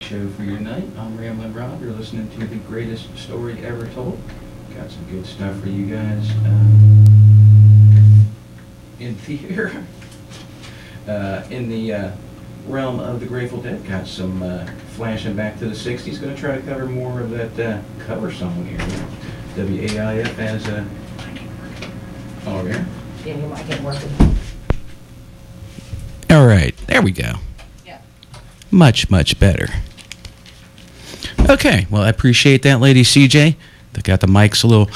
show for you tonight. I'm Ramblin' Rob. You're listening to the greatest story ever told. Got some good stuff for you guys in theater. In the realm of the Grateful Dead, got some flashing back to the 60s. Going to try to cover more of that cover song here. WAIF as a... Oh, yeah? Yeah, you might get working. All right, there we go. Yeah. Much, much better. Okay, well, I appreciate that, Lady CJ. They got the mics a little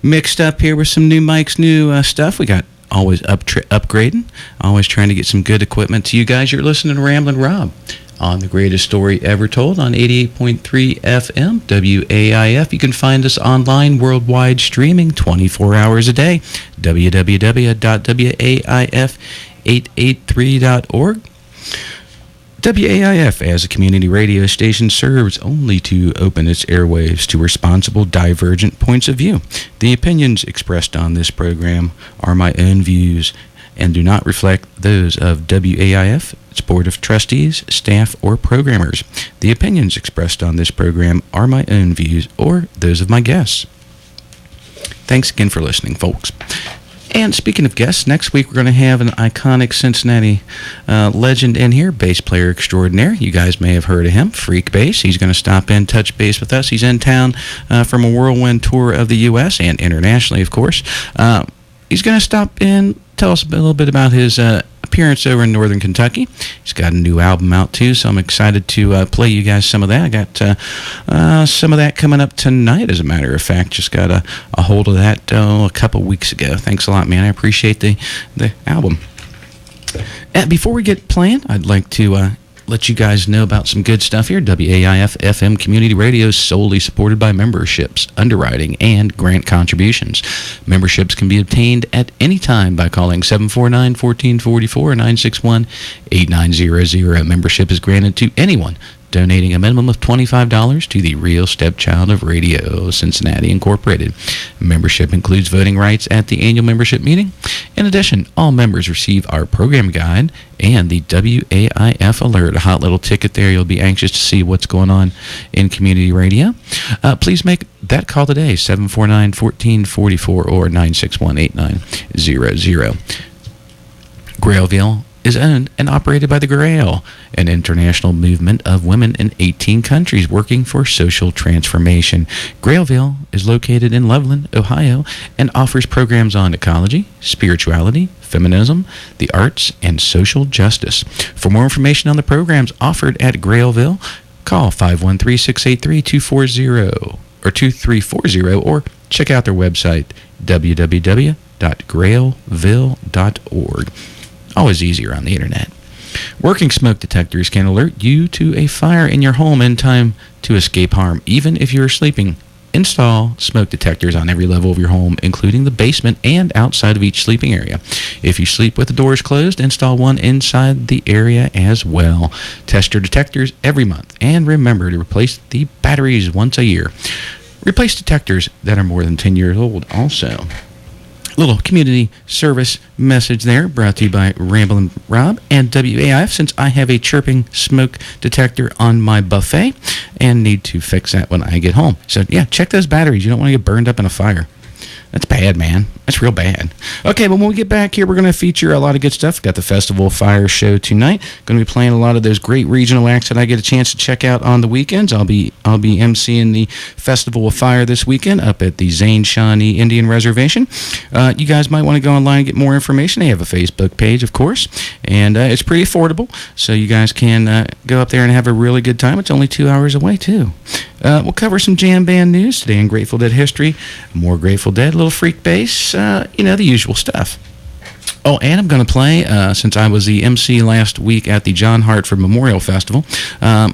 mixed up here with some new mics, new stuff. We got always upgrading, always trying to get some good equipment to you guys. You're listening to Ramblin' Rob on the greatest story ever told on 88.3 FM, WAIF. You can find us online, worldwide streaming, 24 hours a day, www.waif883.org. WAIF, as a community radio station, serves only to open its airwaves to responsible, divergent points of view. The opinions expressed on this program are my own views and do not reflect those of WAIF, its board of trustees, staff, or programmers. The opinions expressed on this program are my own views or those of my guests. Thanks again for listening, folks. And speaking of guests, next week we're going to have an iconic Cincinnati legend in here, bass player extraordinaire. You guys may have heard of him, Freekbass. He's going to stop in, touch base with us. He's in town from a whirlwind tour of the U.S. and internationally, of course. He's going to stop in, tell us a little bit about his appearance over in Northern Kentucky. He's got a new album out, too, so I'm excited to play you guys some of that. I got some of that coming up tonight, as a matter of fact. Just got a hold of that a couple weeks ago. Thanks a lot, man. I appreciate the album. Before we get playing, I'd like to let you guys know about some good stuff here. WAIF FM Community Radio is solely supported by memberships, underwriting, and grant contributions. Memberships can be obtained at any time by calling 749-1444 or 961-8900. Membership is granted to anyone donating a minimum of $25 to the Real Stepchild of Radio, Cincinnati Incorporated. Membership includes voting rights at the annual membership meeting. In addition, all members receive our program guide and the WAIF Alert, a hot little ticket there. You'll be anxious to see what's going on in community radio. Please make that call today, 749-1444 or 961-8900. Grailville is owned and operated by the Grail, an international movement of women in 18 countries working for social transformation. Grailville is located in Loveland, Ohio, and offers programs on ecology, spirituality, feminism, the arts, and social justice. For more information on the programs offered at Grailville, call 513-683-240 or 2340 or check out their website, www.grailville.org. Always easier on the internet. Working smoke detectors can alert you to a fire in your home in time to escape harm, even if you are sleeping. Install smoke detectors on every level of your home, including the basement and outside of each sleeping area. If you sleep with the doors closed, install one inside the area as well. Test your detectors every month, and remember to replace the batteries once a year. Replace detectors that are more than 10 years old also. Little community service message there, brought to you by Ramblin' Rob and WAIF, since I have a chirping smoke detector on my buffet and need to fix that when I get home. So, yeah, check those batteries. You don't want to get burned up in a fire. That's bad, man. That's real bad. Okay, but when we get back here, we're going to feature a lot of good stuff. We've got the Festival of Fire show tonight. Going to be playing a lot of those great regional acts that I get a chance to check out on the weekends. I'll be emceeing the Festival of Fire this weekend up at the Zane Shawnee Indian Reservation. You guys might want to go online and get more information. They have a Facebook page, of course, and it's pretty affordable, so you guys can go up there and have a really good time. It's only 2 hours away, too. We'll cover some jam band news today in Grateful Dead history, more Grateful Dead, a little Freekbass, the usual stuff. Oh, and I'm going to play, since I was the MC last week at the John Hartford Memorial Festival, I'll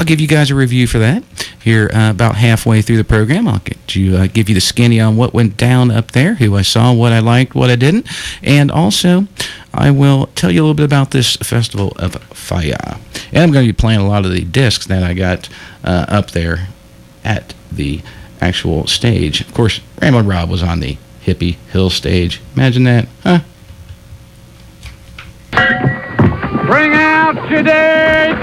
give you guys a review for that here about halfway through the program. I'll give you the skinny on what went down up there, who I saw, what I liked, what I didn't, and also I will tell you a little bit about this Festival of Fire. And I'm going to be playing a lot of the discs that I got up there at the actual stage. Of course, Ramblin' Rob was on the Hippie Hill stage. Imagine that, huh? Bring out today.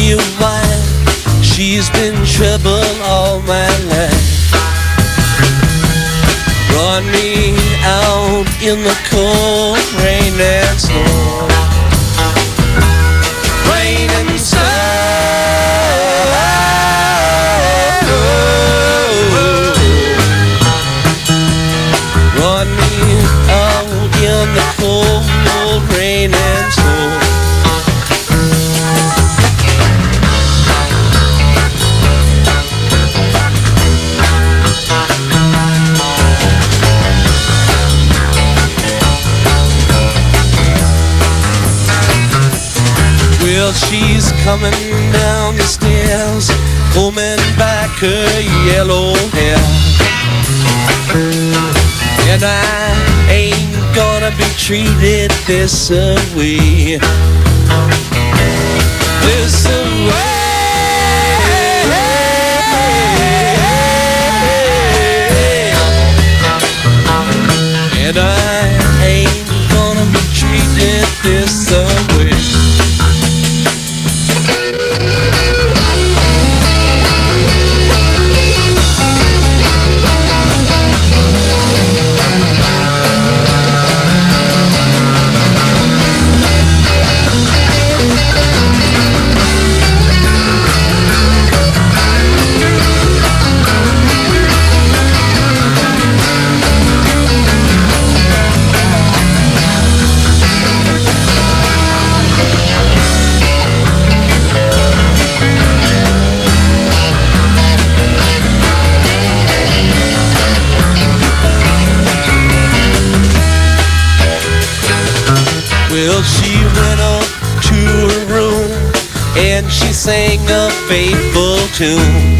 me a wife. She's been trouble all my life. Brought me out in the cold rain and snow. Rain and snow. Brought me out in the cold rain and snow. Well, she's coming down the stairs, combing back her yellow hair. And I ain't gonna be treated this way. This way. And I ain't gonna be treated this way. Well, she went up to her room and she sang a faithful tune.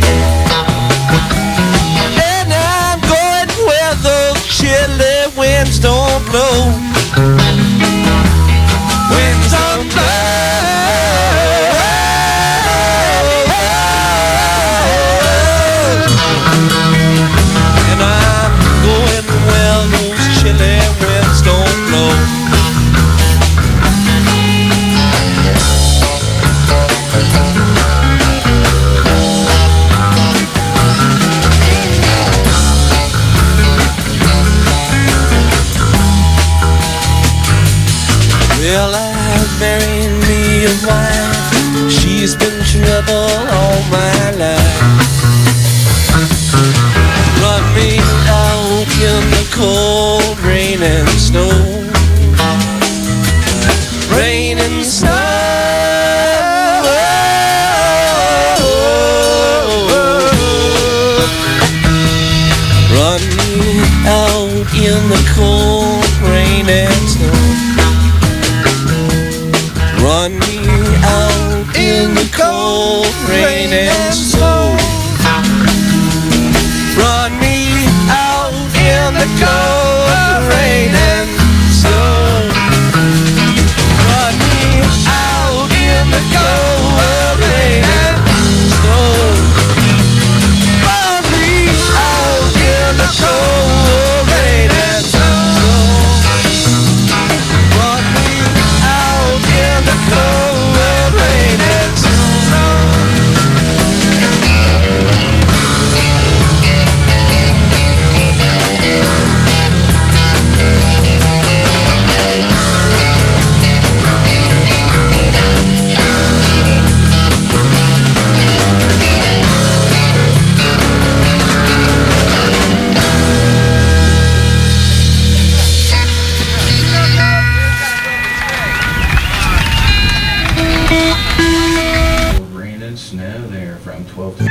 And I'm going where those chilly winds don't blow. Winds don't blow. And I'm going where those chilly winds don't blow. Well, I've married me a wife. She's been trouble all my life. Run me out in the cold rain and snow. Rain and snow. Run me out in the cold rain and snow. Run me out in the cold rain and snow. Run me out in the cold rain and snow. Run me out in the cold rain and snow. Run me out in the cold rain and snow. Run me out in the cold rain and snow. Rain and snow there from 12 to 8.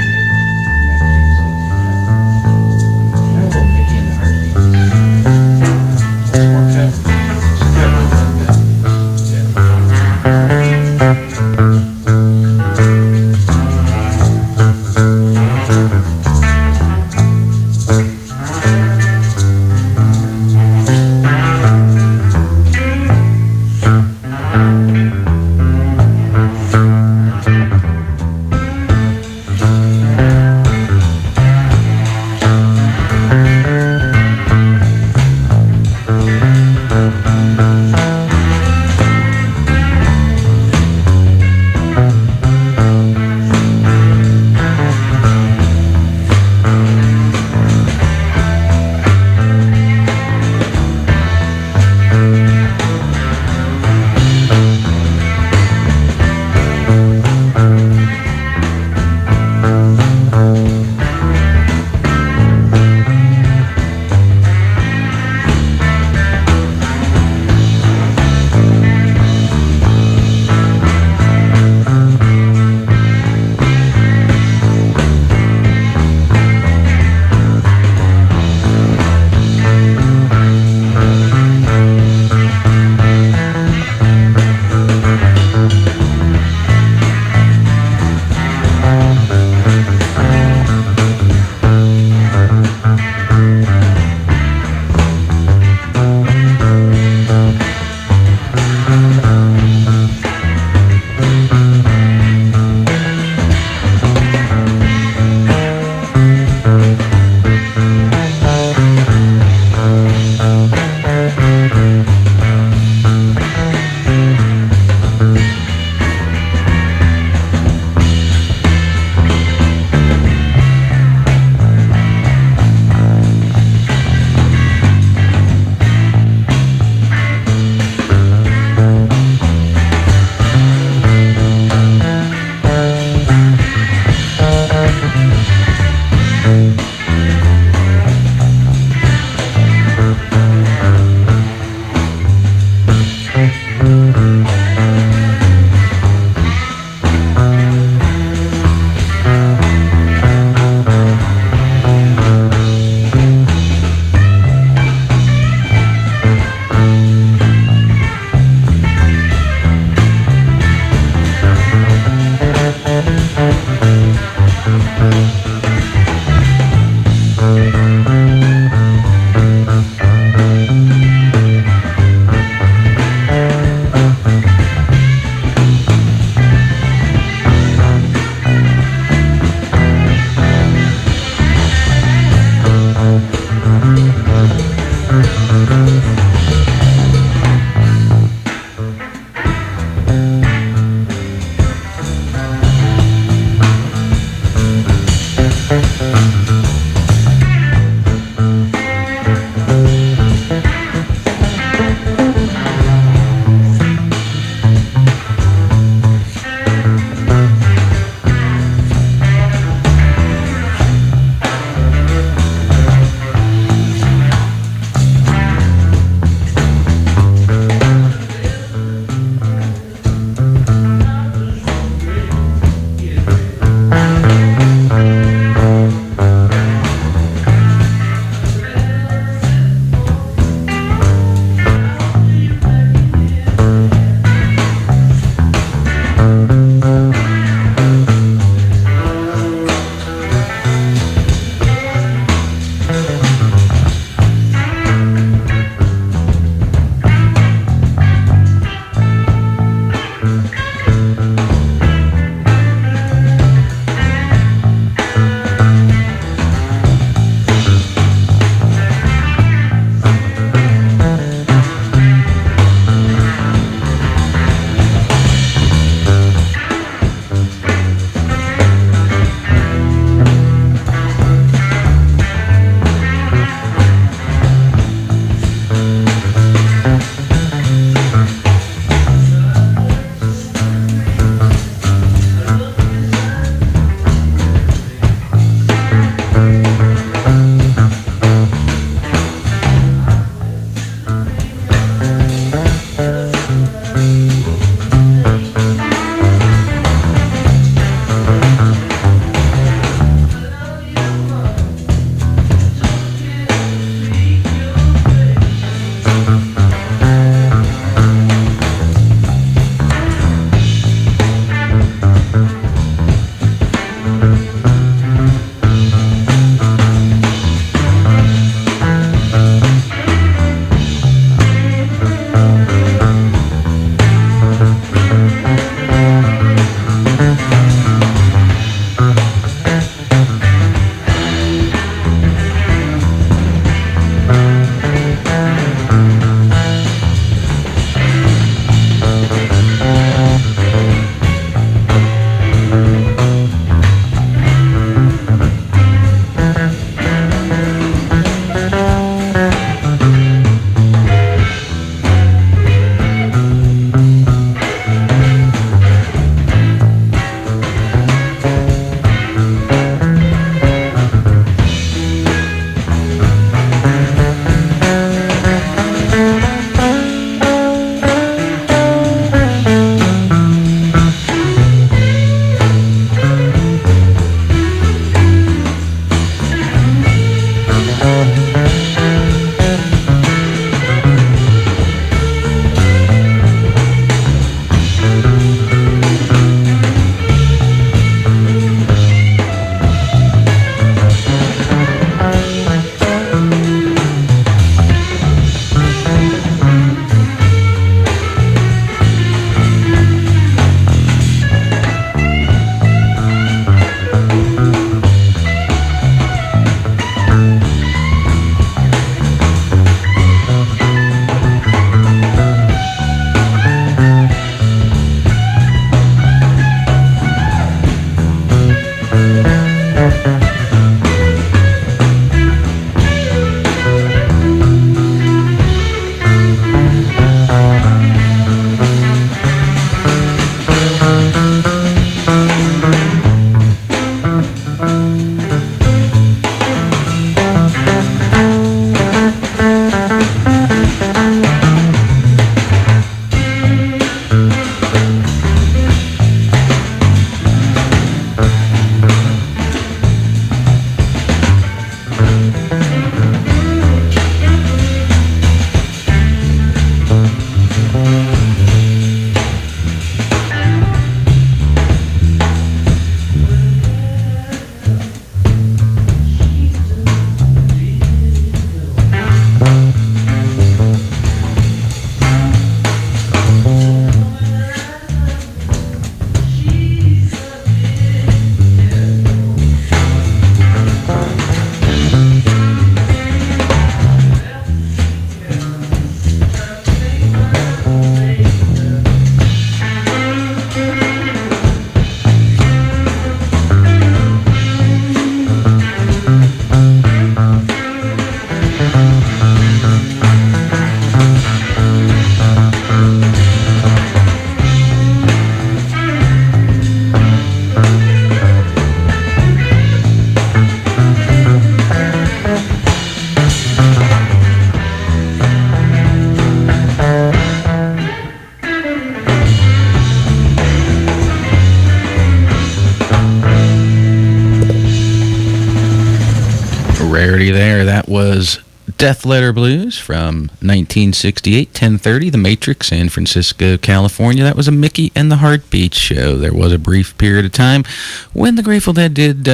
10:30 there. That was Death Letter Blues from 1968, 10:30, The Matrix, San Francisco, California. That was a Mickey and the Hartbeats show. There was a brief period of time when the Grateful Dead did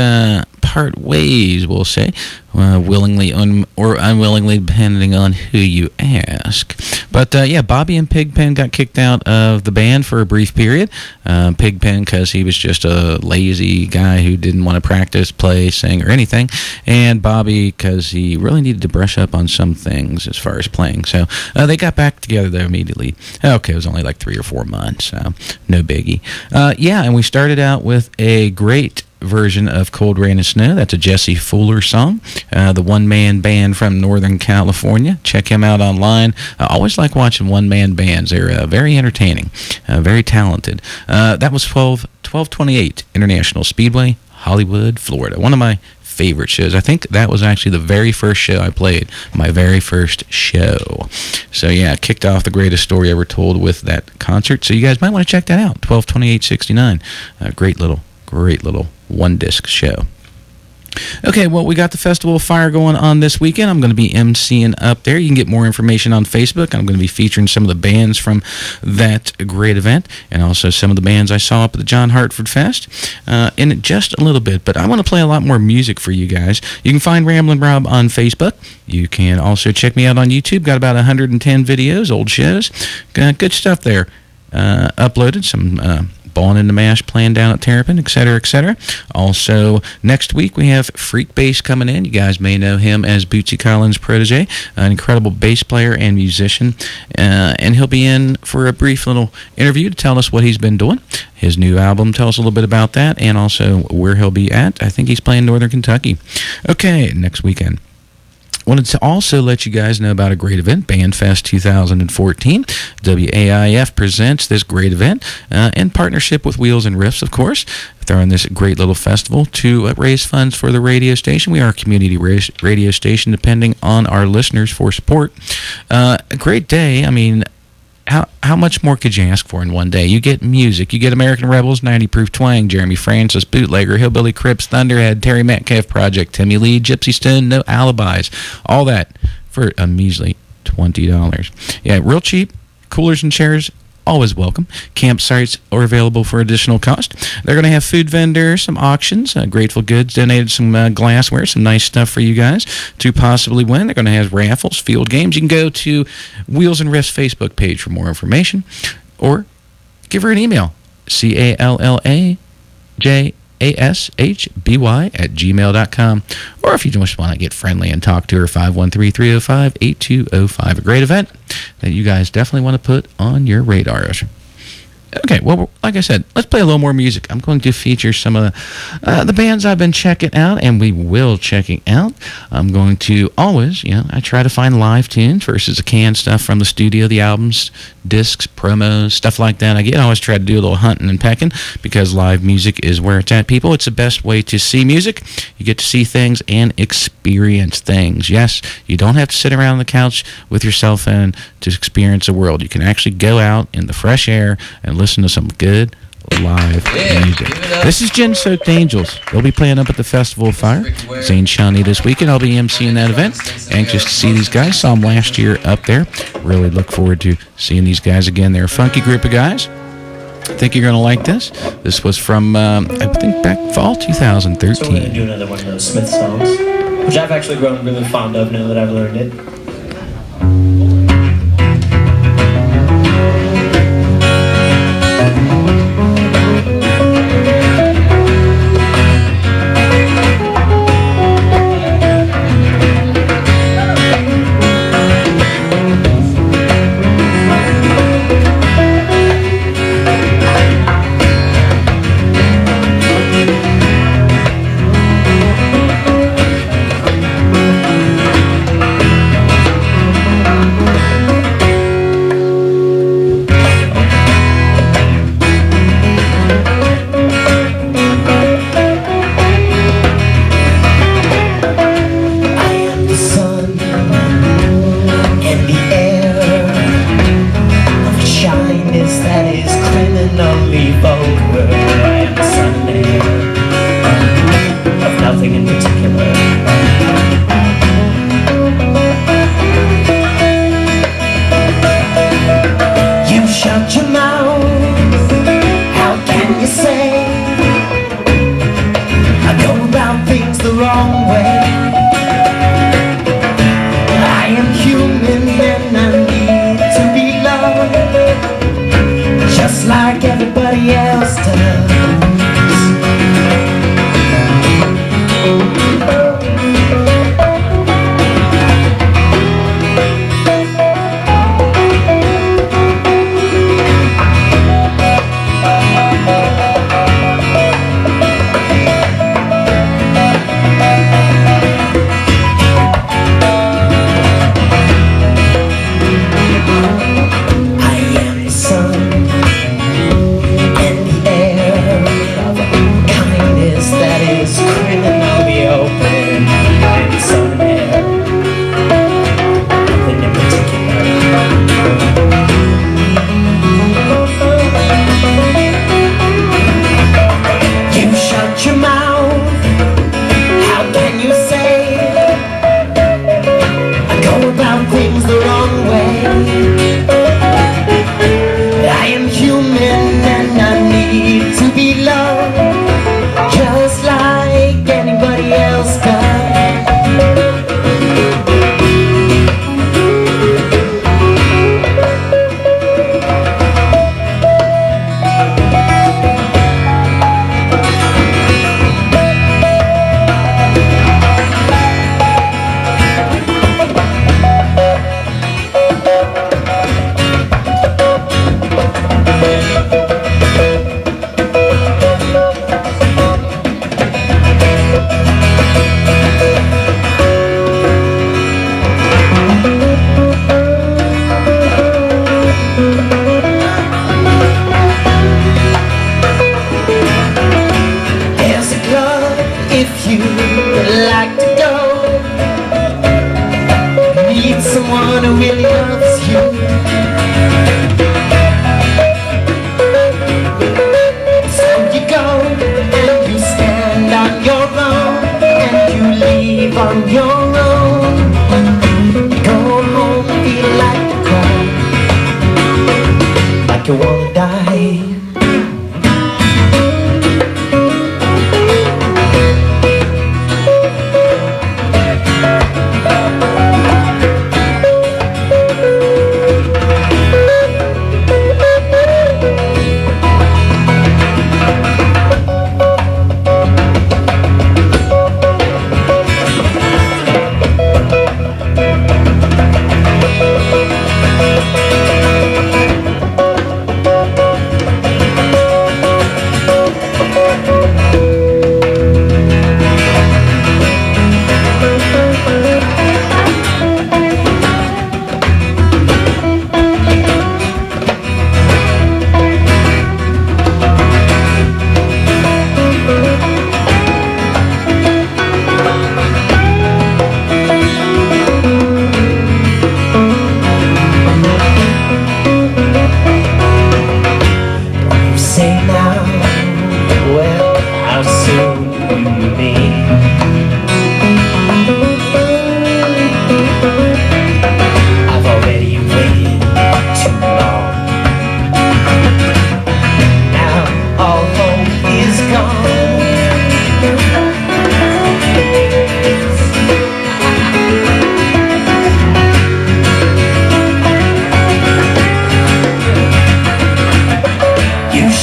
part ways, we'll say, willingly or unwillingly, depending on who you ask. But yeah, Bobby and Pigpen got kicked out of the band for a brief period. Pigpen because he was just a lazy guy who didn't want to practice, play, sing, or anything, and Bobby because he really needed to brush up on some things as far as playing. So they got back together there immediately. Okay, it was only like 3 or 4 months, so no biggie. Yeah, and we started out with a great version of Cold Rain and Snow. That's a Jesse Fuller song, the one-man band from Northern California. Check him out online. I always like watching one-man bands. They're very entertaining, very talented. That was 1228 International Speedway, Hollywood, Florida. One of my favorite shows. I think that was actually the very first show I played, my very first show. So yeah, kicked off the greatest story ever told with that concert. So you guys might want to check that out, 122869. Great little one-disc show. Okay, well, we got the Festival of Fire going on this weekend. I'm going to be emceeing up there. You can get more information on Facebook. I'm going to be featuring some of the bands from that great event and also some of the bands I saw up at the John Hartford Fest in just a little bit. But I want to play a lot more music for you guys. You can find Ramblin' Rob on Facebook. You can also check me out on YouTube. Got about 110 videos, old shows. Got good stuff there. Uploaded some Ballin' in the Mash playing down at Terrapin, etc., etc. Also, next week we have Freekbass coming in. You guys may know him as Bootsy Collins' protege, an incredible bass player and musician. And he'll be in for a brief little interview to tell us what he's been doing. His new album, tell us a little bit about that, and also where he'll be at. I think he's playing Northern Kentucky. Okay, next weekend. Wanted to also let you guys know about a great event, BandFest 2014. WAIF presents this great event in partnership with Wheels and Riffs, of course. Throwing this great little festival to raise funds for the radio station. We are a community radio station, depending on our listeners for support. A great day. I mean, how much more could you ask for in one day? You get music. You get American Rebels, 90 Proof Twang, Jeremy Francis, Bootlegger, Hillbilly Crips, Thunderhead, Terry Metcalf Project, Timmy Lee, Gypsy Stone, No Alibis. All that for a measly $20. Yeah, real cheap. Coolers and chairs, always welcome. Campsites are available for additional cost. They're going to have food vendors, some auctions. Grateful Goods donated some glassware, some nice stuff for you guys to possibly win. They're going to have raffles, field games. You can go to Wheels and Riffs Facebook page for more information, or give her an email, CALLAJASHBY@gmail.com. Or if you just want to get friendly and talk to her, 513-305-8205. A great event that you guys definitely want to put on your radars. Okay, well, like I said, let's play a little more music. I'm going to feature some of the bands I've been checking out, and we will checking out. I'm going to always, I try to find live tunes versus the canned stuff from the studio, the albums, discs, promos, stuff like that. I always try to do a little hunting and pecking because live music is where it's at, people. It's the best way to see music. You get to see things and experience things. Yes, you don't have to sit around on the couch with your cell phone to experience the world. You can actually go out in the fresh air and listen to some good live music. This is Gin Soaked Angels. They'll be playing up at the Festival of Fire, Zane Shawnee this weekend. I'll be emceeing that event. Anxious to see these guys. Saw them last year up there. Really look forward to seeing these guys again. They're a funky group of guys. I think you're going to like this. This was from, I think, back fall 2013. So we're going to do another one of those Smith songs, which I've actually grown really fond of now that I've learned it. you like to go. Need someone who really loves you. So you go and you stand on your own and you leave on your own. You go home, feel like a cry, like you wanna die.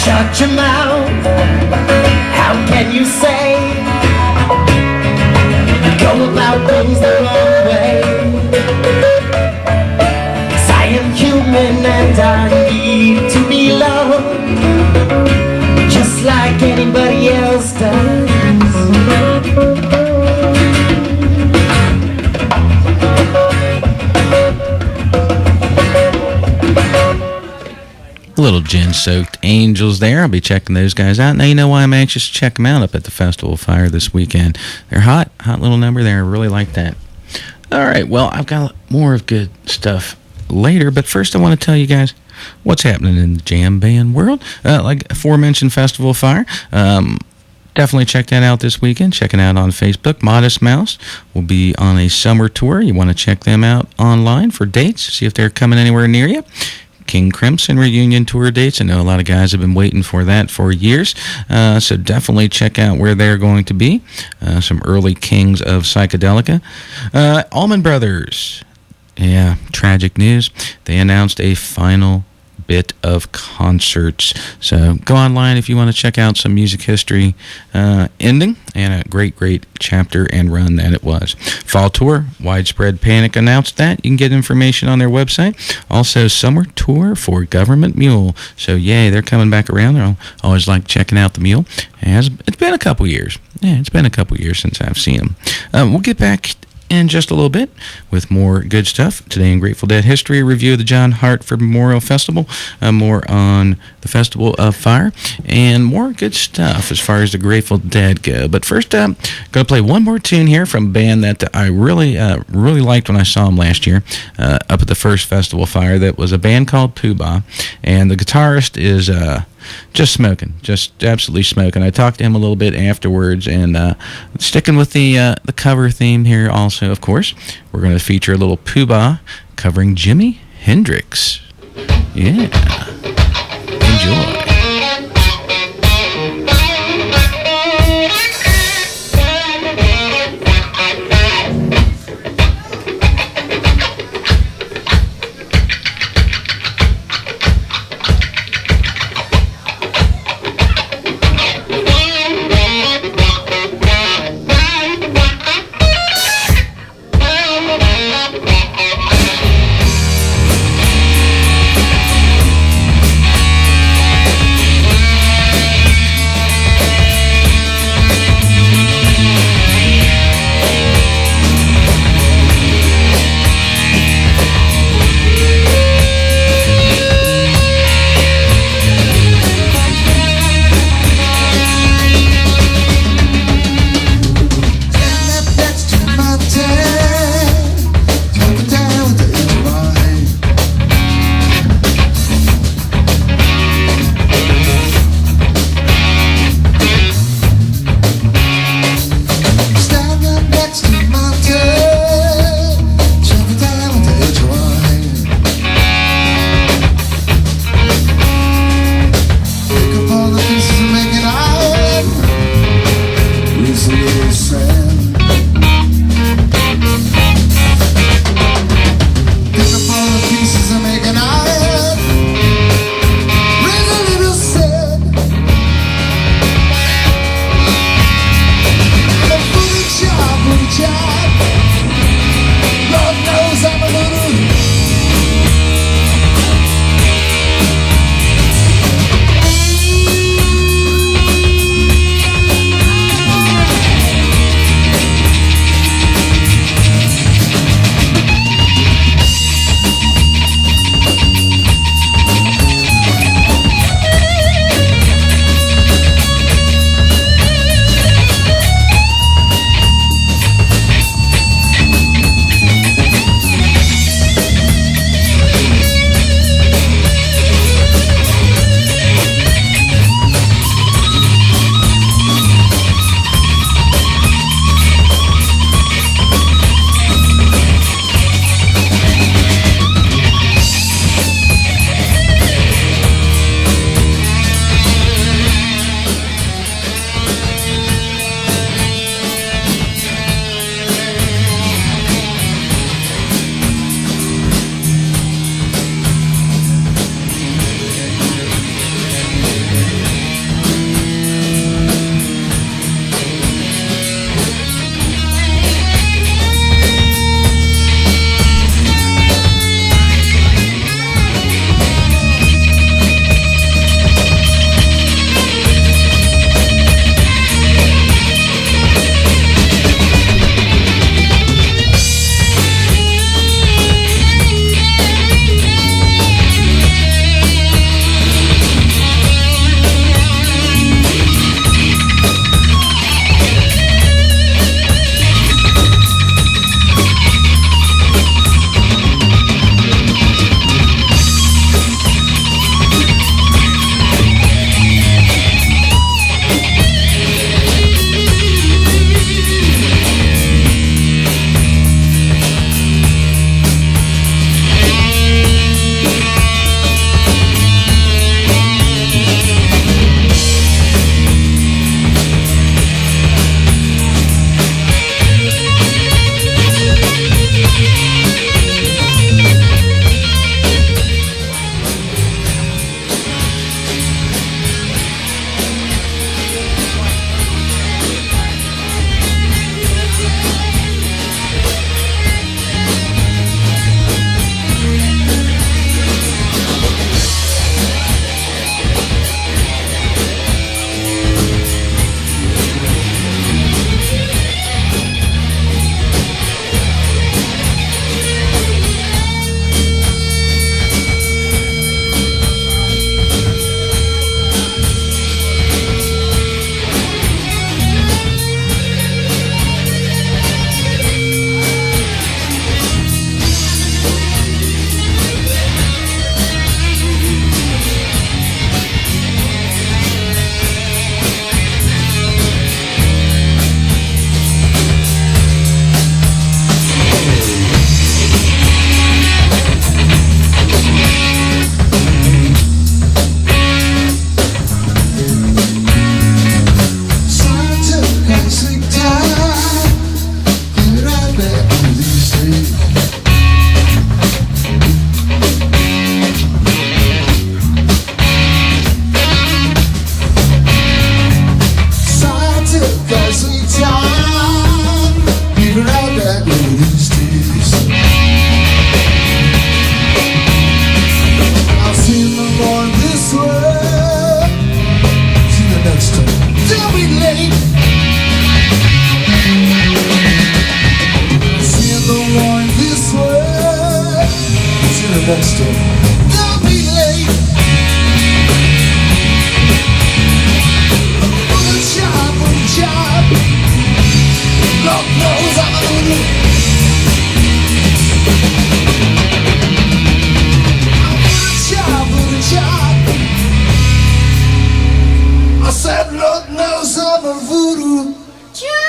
Shut your mouth, how can you say, go about things the wrong way? 'Cause I am human and I need to be loved, just like anybody else does. Little gin-soaked angels there. I'll be checking those guys out. Now you know why I'm anxious to check them out up at the Festival of Fire this weekend. They're hot little number there. I really like that. All right, well, I've got more of good stuff later, but first I want to tell you guys what's happening in the jam band world. Like aforementioned Festival of Fire, definitely check that out this weekend. Check it out on Facebook. Modest Mouse will be on a summer tour. You want to check them out online for dates, see if they're coming anywhere near you. King Crimson reunion tour dates. I know a lot of guys have been waiting for that for years, so definitely check out where they're going to be. Some early kings of psychedelica. Allman Brothers. Yeah, tragic news. They announced a final bit of concerts. So go online if you want to check out some music history ending, and a great chapter and run that it was. Fall tour, Widespread Panic announced that. You can get information on their website. Also, summer tour for Government Mule. So yay, they're coming back around. I always like checking out the Mule. It's been a couple years. Yeah, it's been a couple years since I've seen them. We'll get back in just a little bit with more good stuff. Today in Grateful Dead history, a review of the John Hartford Memorial Festival, more on the Festival of Fire, and more good stuff as far as the Grateful Dead go. But first, I'm going to play one more tune here from a band that I really liked when I saw them last year up at the first Festival of Fire. That was a band called Poobah, and the guitarist is just smoking, just absolutely smoking. I talked to him a little bit afterwards, and sticking with the cover theme here also, of course, we're going to feature a little Poobah covering Jimi Hendrix. Yeah. Enjoy. festive. Don't be late. Put a job. Lord knows I'm a little. Put a job. I said, Lord knows I'm a voodoo child.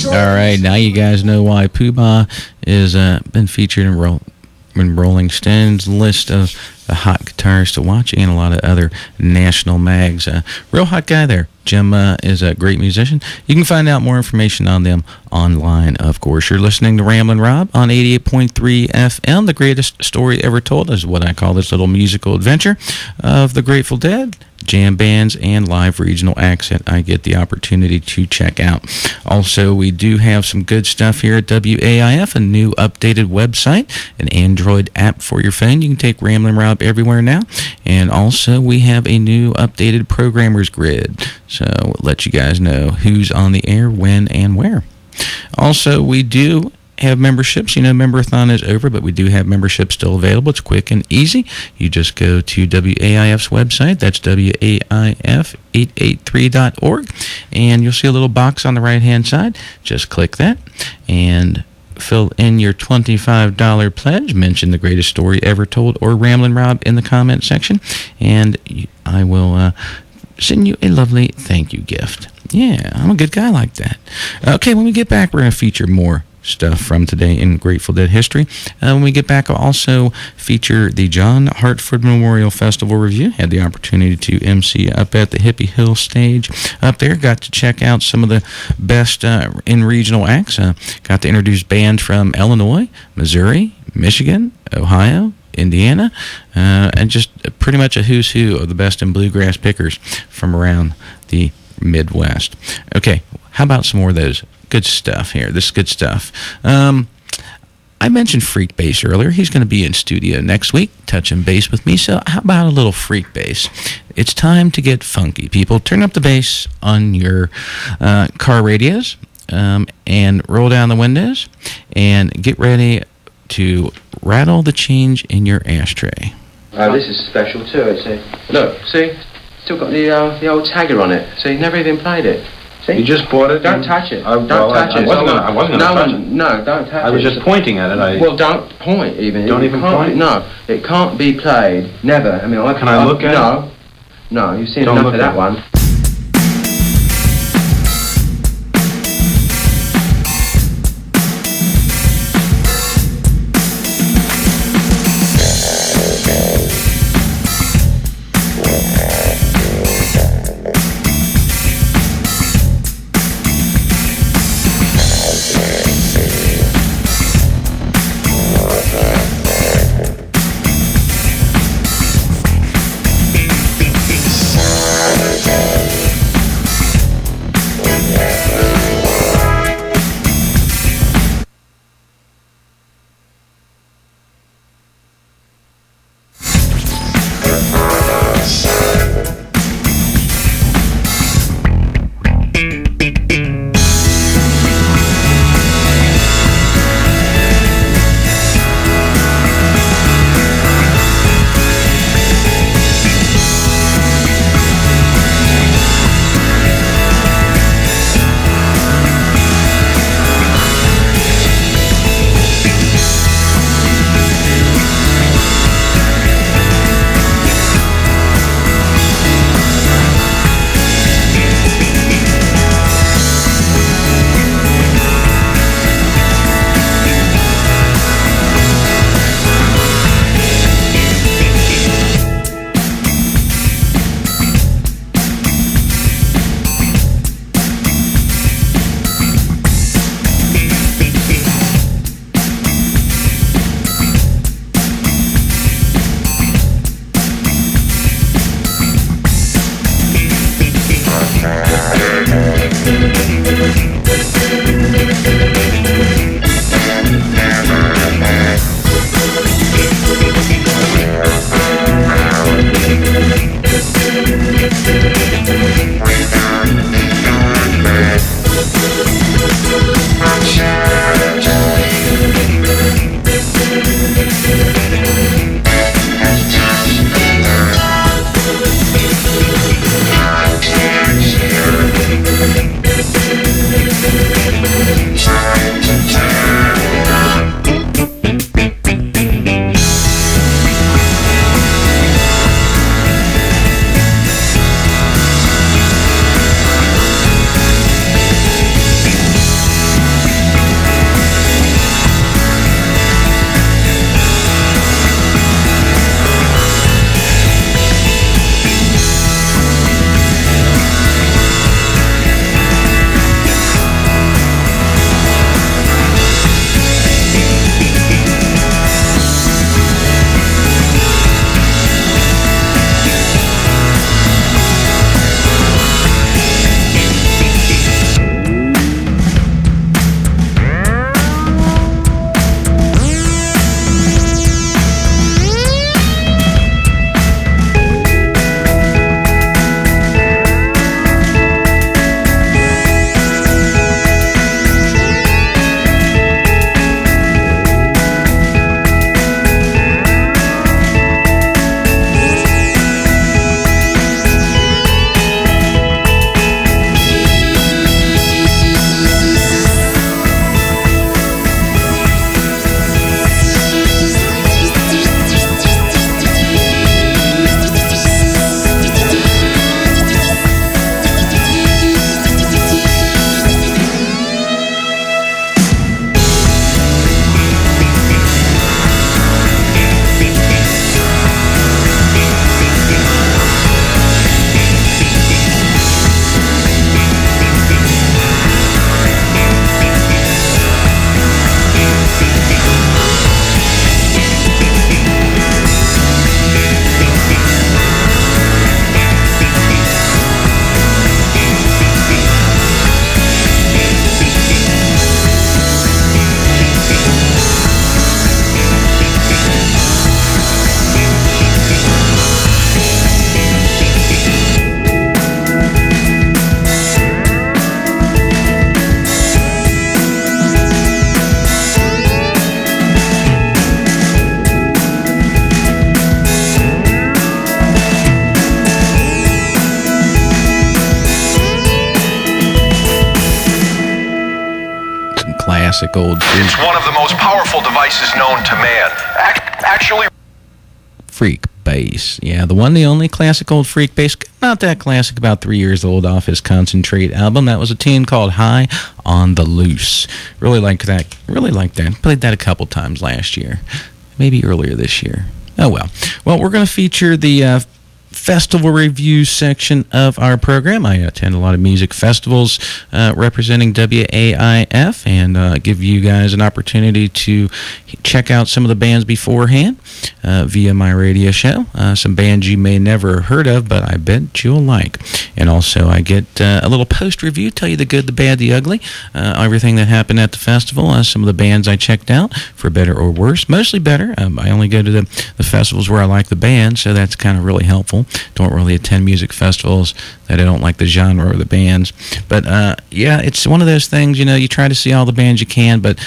All right, now you guys know why Poobah is been featured in Rolling Stone's list of the hot guitarists to watch and a lot of other national mags. Real hot guy there. Jim is a great musician. You can find out more information on them online, of course. You're listening to Ramblin' Rob on 88.3 FM. The greatest story ever told is what I call this little musical adventure of the Grateful Dead, jam bands, and live regional acts that I get the opportunity to check out. Also, we do have some good stuff here at WAIF, a new updated website, an Android app for your phone. You can take Ramblin' Rob everywhere now. And also, we have a new updated programmer's grid. So we'll let you guys know who's on the air, when, and where. Also, we do have memberships. You know, Member-a-thon is over, but we do have memberships still available. It's quick and easy. You just go to WAIF's website. That's WAIF883.org. And you'll see a little box on the right-hand side. Just click that and fill in your $25 pledge. Mention the greatest story ever told or Ramblin' Rob in the comment section. And I will send you a lovely thank you gift. Yeah, I'm a good guy like that. Okay, when we get back, we're going to feature more stuff from today in Grateful Dead history. When we get back, I'll also feature the John Hartford Memorial Festival Review. Had the opportunity to MC up at the Hippie Hill stage up there. Got to check out some of the best in regional acts. Got to introduce bands from Illinois, Missouri, Michigan, Ohio, Indiana, and just pretty much a who's who of the best in bluegrass pickers from around the Midwest. Okay, how about some more of those good stuff here? This is good stuff. I mentioned Freekbass earlier. He's going to be in studio next week, touching bass with me. So how about a little Freekbass? It's time to get funky, people. Turn up the bass on your car radios and roll down the windows and get ready to rattle the change in your ashtray. This is special too. It's look, see, still got the old tagger on it. See, never even played it. See? You just bought it? Don't touch it. Don't touch it. I wasn't going to touch it. No, don't touch it. I was just pointing at it. Well, don't point even. Don't even point? No, it can't be played. Never. I mean, Can I look at it? No, you've seen Don't enough look of at that it. one. Saturday. classic old It's one of the most powerful devices known to man. Actually, freak bass. Yeah, the one, the only classic old freak bass. Not that classic, about 3 years old, off his Concentrate album. That was a tune called High on the Loose. Really liked that. Really liked that. Played that a couple times last year. Maybe earlier this year. Oh, well. Well, we're going to feature the festival review section of our program. I attend a lot of music festivals representing WAIF, and give you guys an opportunity to check out some of the bands beforehand via my radio show. Some bands you may never have heard of, but I bet you'll like. And also I get a little post-review, tell you the good, the bad, the ugly, everything that happened at the festival, some of the bands I checked out, for better or worse. Mostly better. I only go to the festivals where I like the band, so that's kind of really helpful. Don't really attend music festivals that I don't like the genre or the bands. But, yeah, it's one of those things, you try to see all the bands you can, but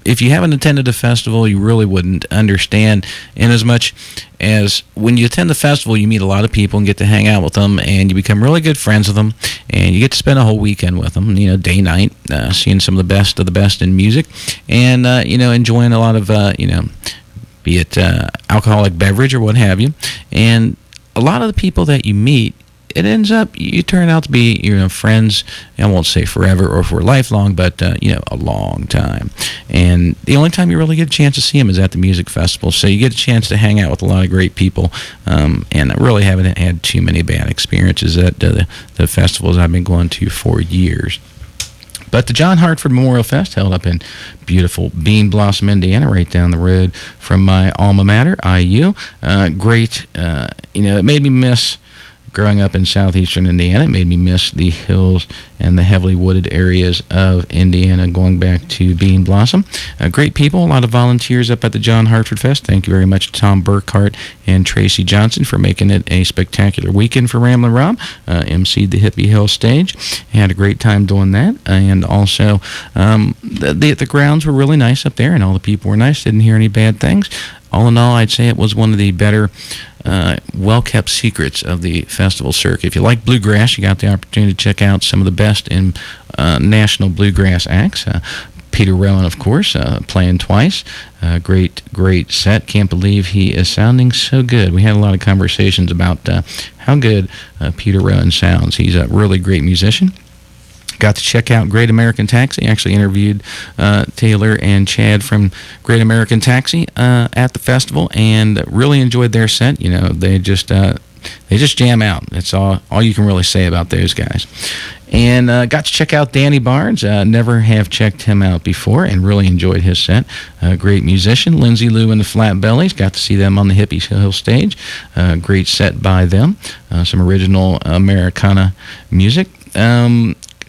if you haven't attended a festival, you really wouldn't understand, in as much as when you attend the festival, you meet a lot of people and get to hang out with them, and you become really good friends with them, and you get to spend a whole weekend with them, day, night, seeing some of the best in music, and, enjoying a lot of, be it alcoholic beverage or what have you. And a lot of the people that you meet, it ends up, you turn out to be, friends. I won't say forever or for lifelong, but, a long time. And the only time you really get a chance to see them is at the music festival. So you get a chance to hang out with a lot of great people. And I really haven't had too many bad experiences at the festivals I've been going to for years. But the John Hartford Memorial Fest held up in beautiful Bean Blossom, Indiana, right down the road from my alma mater, IU. Great, it made me miss growing up in southeastern Indiana. It made me miss the hills and the heavily wooded areas of Indiana, going back to Bean Blossom. Great people, a lot of volunteers up at the John Hartford Fest. Thank you very much to Tom Burkhart and Tracy Johnson for making it a spectacular weekend for Ramblin' Rob. MC'd the Hippie Hill stage. Had a great time doing that. And also, the grounds were really nice up there, and all the people were nice. Didn't hear any bad things. All in all, I'd say it was one of the better, well-kept secrets of the festival circuit. If you like bluegrass, you got the opportunity to check out some of the best in national bluegrass acts. Peter Rowan, of course, playing twice. Great set. Can't believe he is sounding so good. We had a lot of conversations about how good Peter Rowan sounds. He's a really great musician. Got to check out Great American Taxi. Actually interviewed Taylor and Chad from Great American Taxi at the festival, and really enjoyed their set. They just jam out. That's all you can really say about those guys. And got to check out Danny Barnes. Never have checked him out before, and really enjoyed his set. Great musician. Lindsay Lou and the Flat Bellies. Got to see them on the Hippie Hill stage. Great set by them. Some original Americana music.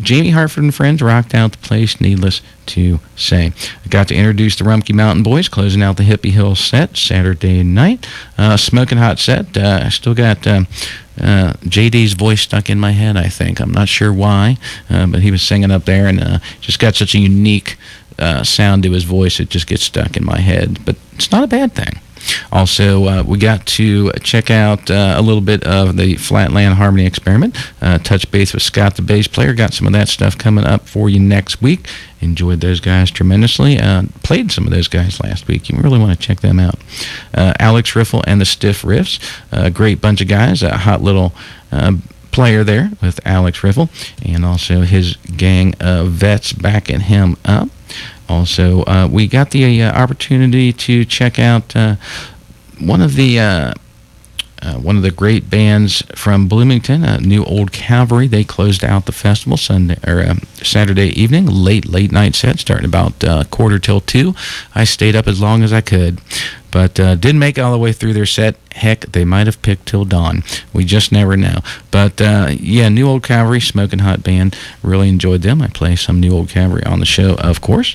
Jamie Hartford and Friends rocked out the place, needless to say. I got to introduce the Rumpke Mountain Boys, closing out the Hippie Hill set Saturday night. Smoking hot set. I still got JD's voice stuck in my head, I think. I'm not sure why, but he was singing up there, and just got such a unique sound to his voice, it just gets stuck in my head. But it's not a bad thing. Also, we got to check out a little bit of the Flatland Harmony Experiment. Touch base with Scott, the bass player. Got some of that stuff coming up for you next week. Enjoyed those guys tremendously. Played some of those guys last week. You really want to check them out. Alex Riffle and the Stiff Riffs. Great bunch of guys. A hot little player there with Alex Riffle. And also his gang of vets backing him up. Also, we got the opportunity to check out one of the great bands from Bloomington, New Old Cavalry. They closed out the festival Saturday evening, late night set, starting about 1:45. I stayed up as long as I could, but didn't make it all the way through their set. Heck, they might have picked till dawn. We just never know. But yeah, New Old Cavalry, smoking hot band. Really enjoyed them. I play some New Old Cavalry on the show, of course.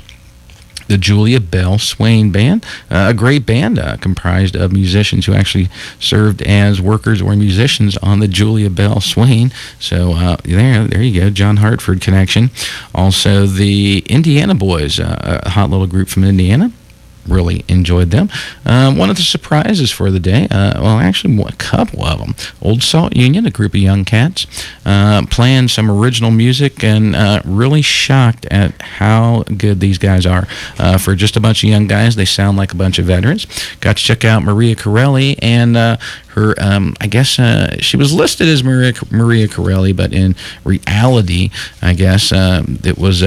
The Julia Bell Swain Band, a great band comprised of musicians who actually served as workers or musicians on the Julia Bell Swain. So there you go, John Hartford connection. Also the Indiana Boys, a hot little group from Indiana. really enjoyed them. One of the surprises for the day, well, actually, a couple of them. Old Salt Union, a group of young cats, playing some original music, and really shocked at how good these guys are. For just a bunch of young guys, they sound like a bunch of veterans. Got to check out Maria Corelli, and her, I guess she was listed as Maria Corelli, but in reality, I guess it was...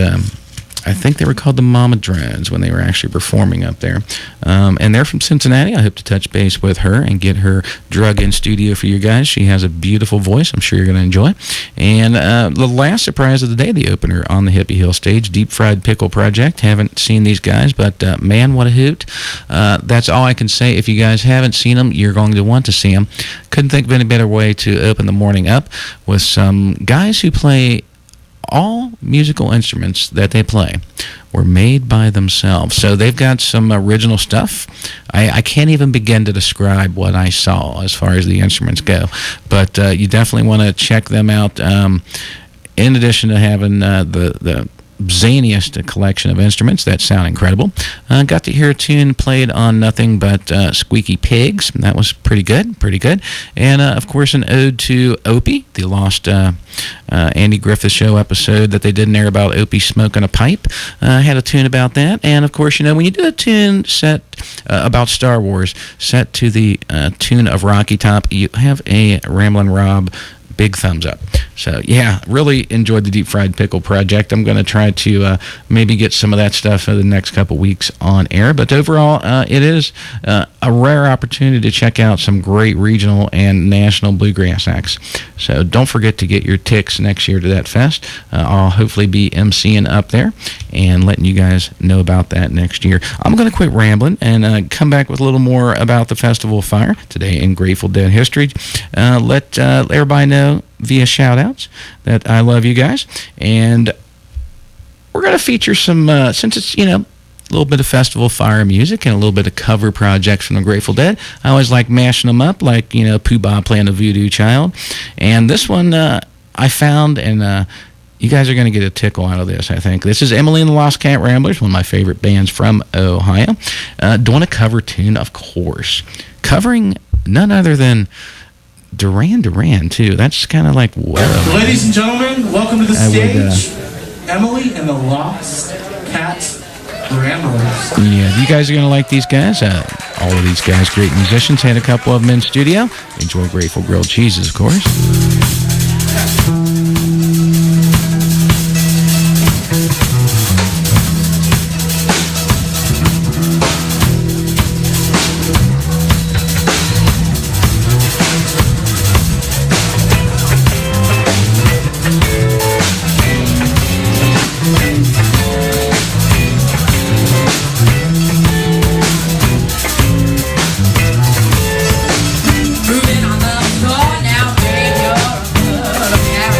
I think they were called the Mama Drones when they were actually performing up there. And they're from Cincinnati. I hope to touch base with her and get her drug in studio for you guys. She has a beautiful voice. I'm sure you're going to enjoy. And the last surprise of the day, the opener on the Hippie Hill stage, Deep Fried Pickle Project. Haven't seen these guys, but man, what a hoot. That's all I can say. If you guys haven't seen them, you're going to want to see them. Couldn't think of any better way to open the morning up with some guys who play all musical instruments that they play were made by themselves. So they've got some original stuff. I can't even begin to describe what I saw as far as the instruments go. But you definitely want to check them out. In addition to having the zaniest collection of instruments that sound incredible. Got to hear a tune played on nothing but Squeaky Pigs. That was pretty good, pretty good. And, of course, an ode to Opie, the lost Andy Griffith Show episode that they didn't air about Opie smoking a pipe. Had a tune about that. And, of course, you know, when you do a tune set about Star Wars, set to the tune of Rocky Top, you have a Ramblin' Rob big thumbs up. So, yeah, really enjoyed the Deep Fried Pickle Project. I'm going to try to maybe get some of that stuff in the next couple weeks on air. But overall, it is a rare opportunity to check out some great regional and national bluegrass acts. So don't forget to get your ticks next year to that fest. I'll hopefully be emceeing up there and letting you guys know about that next year. I'm going to quit rambling and come back with a little more about the Festival of Fire today in Grateful Dead history. Let everybody know via shout-outs that I love you guys. And we're going to feature some, since it's, you know, a little bit of Festival of Fire music and a little bit of cover projects from the Grateful Dead. I always like mashing them up, like, you know, Poobah playing a Voodoo Child. And this one I found, and you guys are going to get a tickle out of this, I think. This is Emily and the Lost Cat Ramblers, one of my favorite bands from Ohio. Doing a cover tune, of course. Covering none other than Duran Duran, too. That's kind of like, whoa. Ladies and gentlemen, welcome to the stage, Emily and the Lost Cat Ramblers. Yeah, you guys are going to like these guys. All of these guys, great musicians. Had a couple of them in studio. Enjoy Grateful Grilled Cheeses, of course. Moving on the floor now, baby, you're a good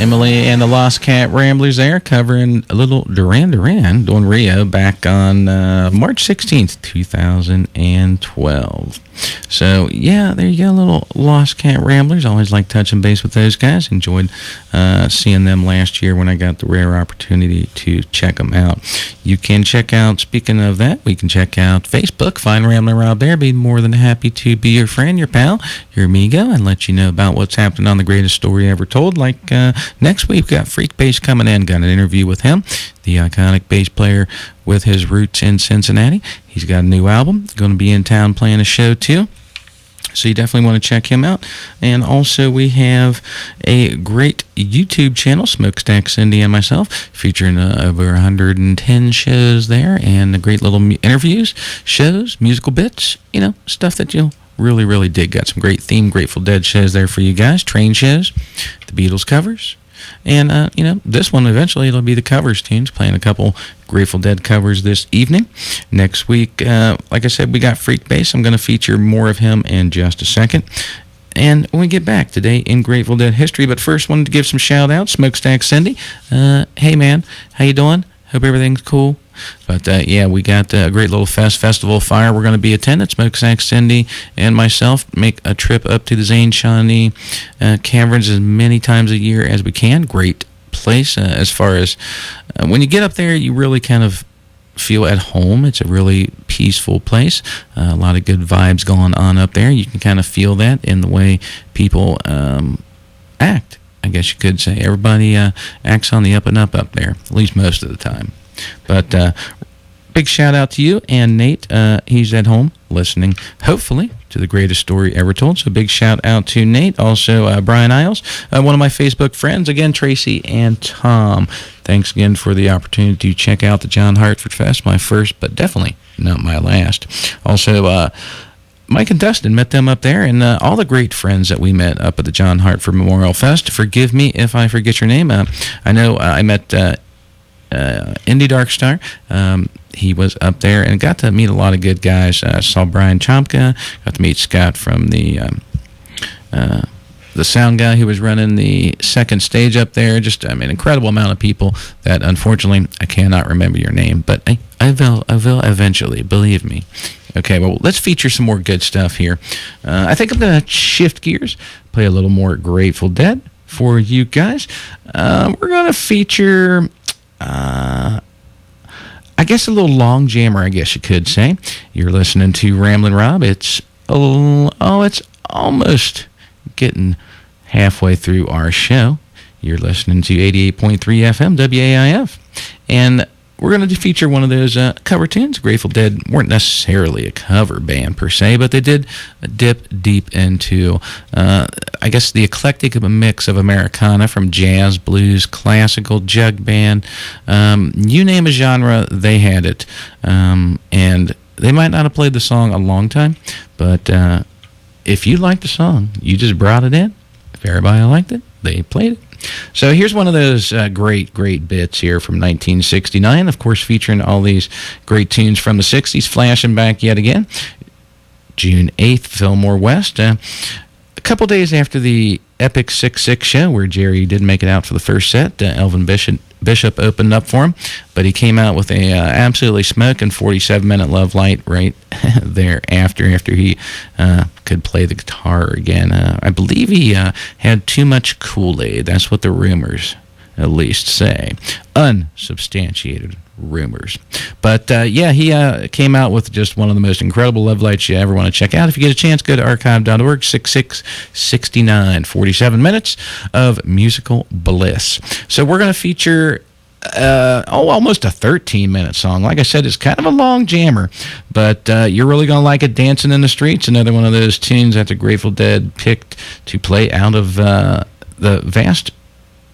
Rio-Emily and the Lost Cat Ramblers there, covering a little Duran Duran, doing Rio back on March 16th, 2012. So, yeah, there you go, little Lost Cat Ramblers. Always like touching base with those guys. Enjoyed seeing them last year when I got the rare opportunity to check them out. You can check out, speaking of that, we can check out Facebook. Find Ramblin' Rob there. Be more than happy to be your friend, your pal, your amigo, and let you know about what's happening on The Greatest Story Ever Told. Like next week, we've got Freekbass coming in. Got an interview with him, the iconic bass player with his roots in Cincinnati. He's got a new album. Going to be in town playing a show, too. So you definitely want to check him out. And also we have a great YouTube channel, Smokestack Cindy and myself, featuring over 110 shows there, and great little interviews, shows, musical bits, you know, stuff that you'll really, really dig. Got some great theme Grateful Dead shows there for you guys, train shows, the Beatles covers. And, you know, this one eventually it'll be the covers tunes, playing a couple Grateful Dead covers this evening. Next week, like I said, we got Freekbass. I'm going to feature more of him in just a second. And when we get back today in Grateful Dead history, but first wanted to give some shout outs. Smokestack Cindy, hey man, how you doing? Hope everything's cool. But, yeah, we got a great little festival fire we're going to be attending. Smokestack Cindy and myself make a trip up to the Zane Shawnee Caverns as many times a year as we can. Great place as far as when you get up there, you really kind of feel at home. It's a really peaceful place. A lot of good vibes going on up there. You can kind of feel that in the way people act, I guess you could say. Everybody acts on the up and up there, at least most of the time. But big shout out to you and Nate. He's at home listening, hopefully, to The Greatest Story Ever Told. So big shout out to Nate. Also, Brian Isles, one of my Facebook friends. Again, Tracy and Tom. Thanks again for the opportunity to check out the John Hartford Fest. My first, but definitely not my last. Also, Mike and Dustin, met them up there, and all the great friends that we met up at the John Hartford Memorial Fest. Forgive me if I forget your name. I know I met Indy Darkstar. He was up there and got to meet a lot of good guys. Saw Brian Chompka, got to meet Scott from the sound guy who was running the second stage up there. Just, I mean, incredible amount of people that unfortunately I cannot remember your name, but I will eventually, believe me. Okay, well, let's feature some more good stuff here. I think I'm going to shift gears, play a little more Grateful Dead for you guys. We're going to feature I guess a little long jammer, I guess you could say. You're listening to Ramblin' Rob. It's it's almost getting halfway through our show. You're listening to 88.3 FM WAIF, and we're going to feature one of those cover tunes. Grateful Dead weren't necessarily a cover band per se, but they did dip deep into, I guess, the eclectic of a mix of Americana, from jazz, blues, classical, jug band. You name a genre, they had it. And they might not have played the song a long time, but if you liked the song, you just brought it in. If everybody liked it, they played it. So here's one of those great bits here from 1969, of course, featuring all these great tunes from the 60s, flashing back yet again. June 8th, Fillmore West. A couple days after the epic 6-6 show, where Jerry did make it out for the first set, Elvin Bishop opened up for him, but he came out with a absolutely smoking 47-minute Love Light right there after he could play the guitar again. I believe he had too much Kool-Aid. That's what the rumors at least say. Unsubstantiated rumors. But yeah, he came out with just one of the most incredible Love Lights you ever want to check out. If you get a chance, go to archive.org, 6669, 47 minutes of musical bliss. So we're going to feature almost a 13-minute song. Like I said, it's kind of a long jammer, but you're really going to like it. Dancin' in the Streets, another one of those tunes that the Grateful Dead picked to play out of the vast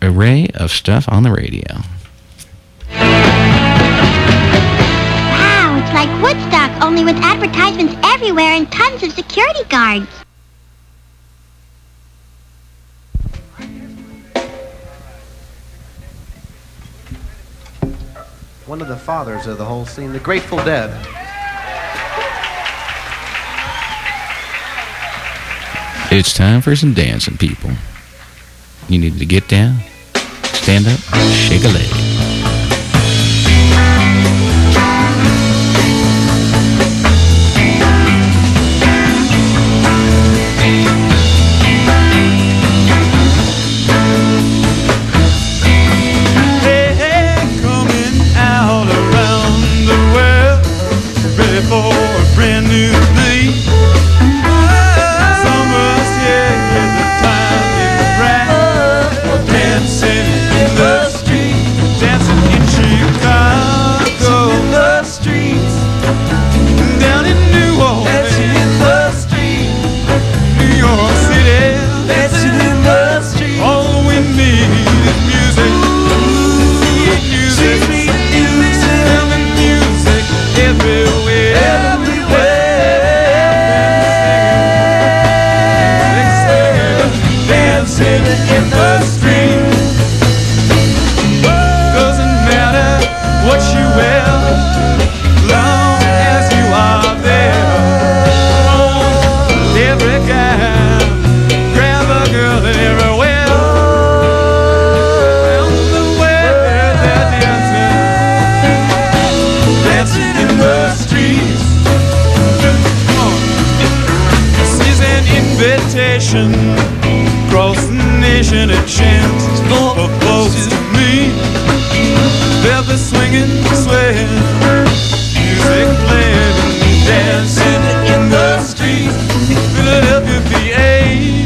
array of stuff on the radio. Wow, it's like Woodstock, only with advertisements everywhere and tons of security guards. One of the fathers of the whole scene, the Grateful Dead. It's time for some dancing, people. You need to get down, Stand up, shake a leg. Across the nation, a chance for folks to meet. They'll be swinging, swaying, music playing, dancing in the street. Philadelphia, PA,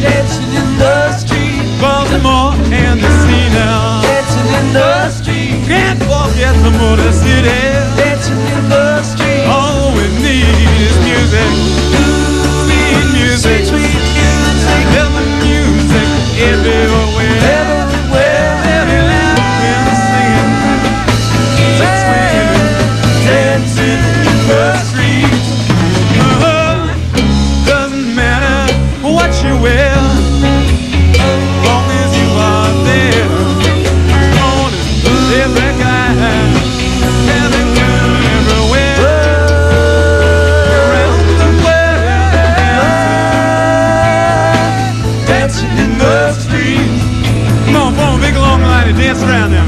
dancing in the street. Baltimore and the sea now, dancing in the street. Can't forget the Motor City, dancing in the street. All we need is music. We need music. Sweet music. Everywhere, every lap we're singing, dancing in the street. Doesn't matter what you wear, long as you are there. On every guy, every girl, everywhere, around the world, dancing in the street. Come on, form a big long line and dance around now.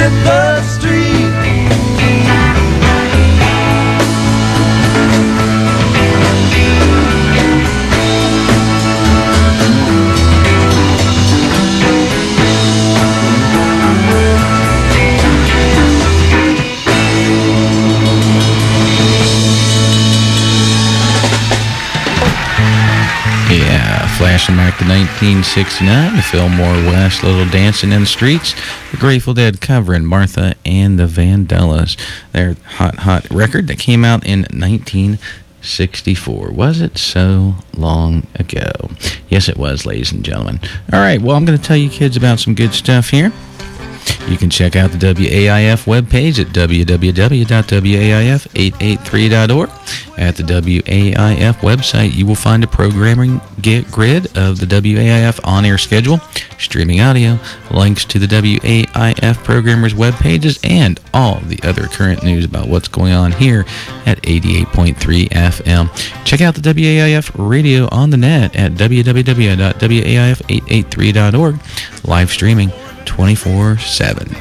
hit the street. Yeah, flashing back to 1969, the Fillmore West, Little Dancin' in the Streets, the Grateful Dead covering Martha and the Vandellas. Their hot record that came out in 1964. Was it so long ago? Yes, it was, ladies and gentlemen. All right, well, I'm going to tell you kids about some good stuff here. You can check out the WAIF webpage at www.waif883.org. At the WAIF website, you will find a programming grid of the WAIF on-air schedule, streaming audio, links to the WAIF programmers' web pages, and all the other current news about what's going on here at 88.3 FM. Check out the WAIF radio on the net at www.waif883.org, live streaming 24/7.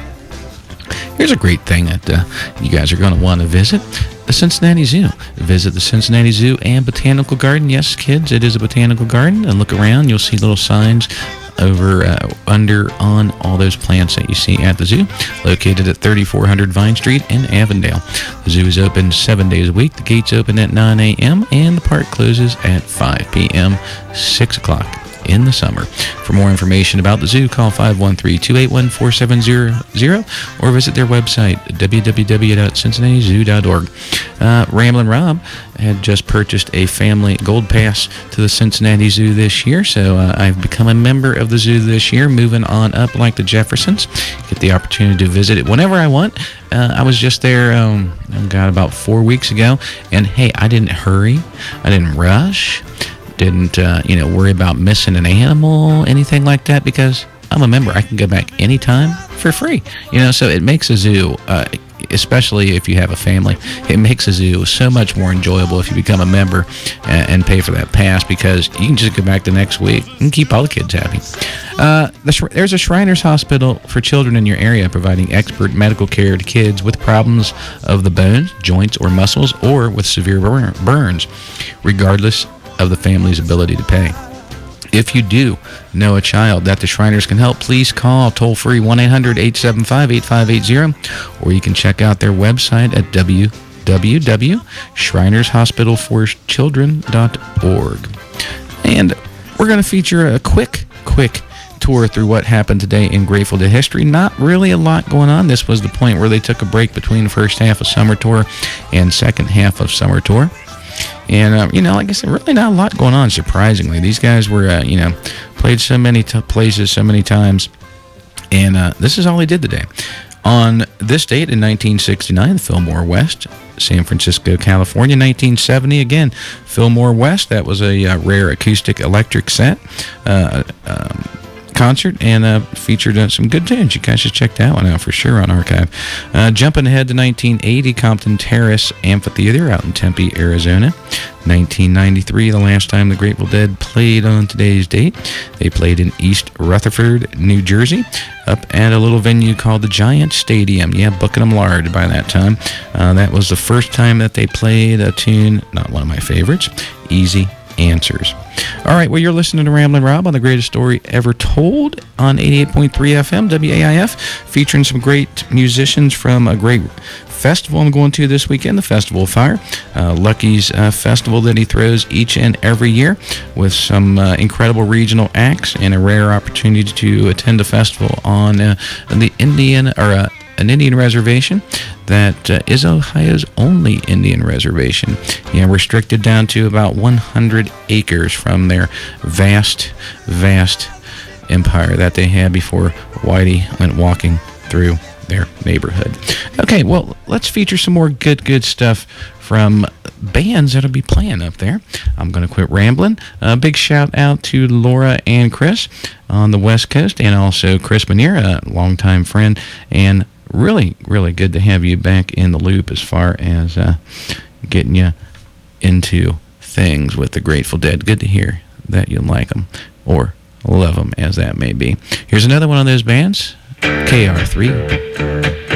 Here's a great thing that you guys are going to want to visit. The Cincinnati Zoo. Visit the Cincinnati Zoo and Botanical Garden. Yes, kids, it is a botanical garden. And look around. You'll see little signs over under on all those plants that you see at the zoo, located at 3400 Vine Street in Avondale. The zoo is open 7 days a week. The gates open at 9 a.m. and the park closes at 5 p.m., 6 o'clock in the summer. For more information about the zoo, call 513-281-4700 or visit their website, www.cincinnatizoo.org. Ramblin' Rob had just purchased a family gold pass to the Cincinnati Zoo this year, so I've become a member of the zoo this year, moving on up like the Jeffersons. Get the opportunity to visit it whenever I want. I was just there, about 4 weeks ago, and hey, I didn't hurry. I didn't rush. Didn't worry about missing an animal, anything like that, because I'm a member. I can go back anytime for free. So it makes a zoo, especially if you have a family, it makes a zoo so much more enjoyable if you become a member and pay for that pass, because you can just go back the next week and keep all the kids happy. There's a Shriners Hospital for children in your area providing expert medical care to kids with problems of the bones, joints, or muscles, or with severe burns, regardless of the family's ability to pay. If you do know a child that the Shriners can help, please call toll-free 1-800-875-8580, or you can check out their website at www.shrinershospitalforchildren.org. And we're going to feature a quick tour through what happened today in Grateful Dead history. Not really a lot going on. This was the point where they took a break between the first half of Summer Tour and second half of Summer Tour. And, like I said, really not a lot going on, surprisingly. These guys were, played so many places so many times. And this is all they did today. On this date in 1969, Fillmore West, San Francisco, California. 1970, again, Fillmore West. That was a rare acoustic electric set concert, and featured some good tunes. You guys should check that one out for sure on Archive. Jumping ahead to 1980, Compton Terrace Amphitheater out in Tempe, Arizona. 1993, the last time the Grateful Dead played on today's date. They played in East Rutherford, New Jersey, up at a little venue called the Giant Stadium. Yeah, booking them large by that time. That was the first time that they played a tune, not one of my favorites, Easy Answers. All right, well, you're listening to Ramblin' Rob on the greatest story ever told on 88.3 FM, WAIF, featuring some great musicians from a great festival I'm going to this weekend, the Festival of Fire, Lucky's festival that he throws each and every year, with some incredible regional acts and a rare opportunity to attend a festival on the an Indian reservation that is Ohio's only Indian reservation. Yeah, restricted down to about 100 acres from their vast empire that they had before Whitey went walking through their neighborhood. Okay, well, let's feature some more good stuff from bands that'll be playing up there. I'm going to quit rambling. A big shout out to Laura and Chris on the West Coast, and also Chris Manier, a longtime friend, and really good to have you back in the loop as far as getting you into things with the Grateful Dead. Good to hear that you like them, or love them, as that may be. Here's another one of those bands, KR3.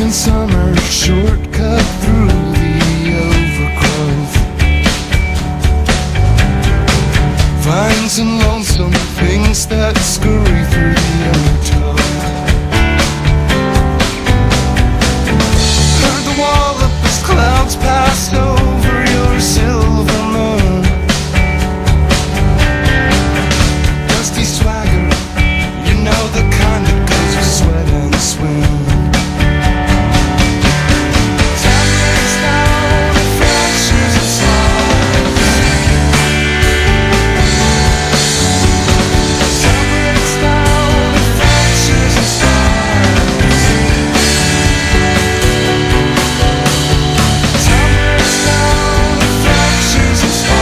in summer, shortcut through the overgrowth. Vines and lonesome things that scurry through the undertow. Heard the wallop as clouds passed over your silver moon. Dusty swagger, you know the kind that goes with sweat and swoon. Time breaks down and fractures and scars. Time breaks down and fractures and scars. Time breaks down and fractures and scars. Time breaks down and fractures and scars.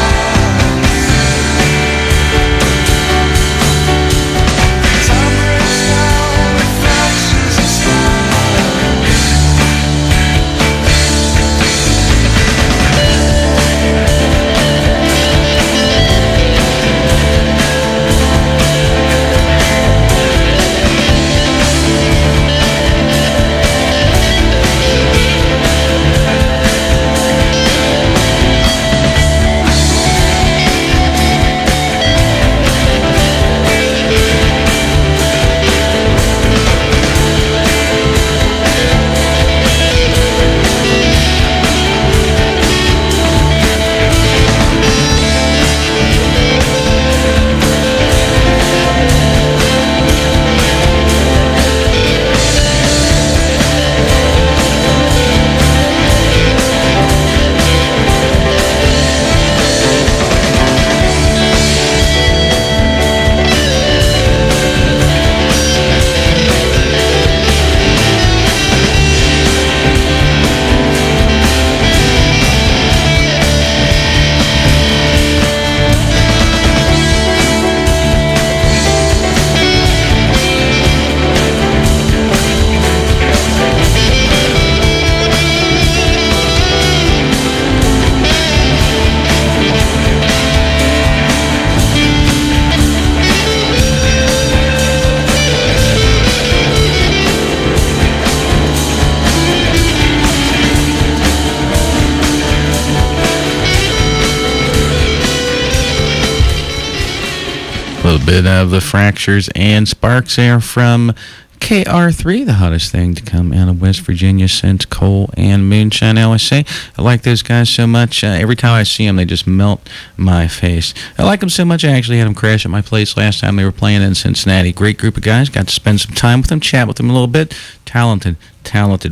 A little bit of the Fractures and Sparks there from KR3, the hottest thing to come out of West Virginia since Coal and Moonshine LSA. I like those guys so much. Every time I see them, they just melt my face. I like them so much, I actually had them crash at my place last time they were playing in Cincinnati. Great group of guys. Got to spend some time with them, chat with them a little bit. Talented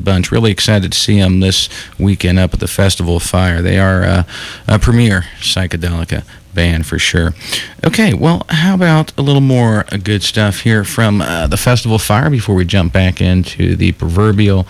bunch. Really excited to see them this weekend up at the Festival of Fire. They are a premier psychedelica band for sure. Okay, well, how about a little more good stuff here from the Festival of Fire before we jump back into the proverbial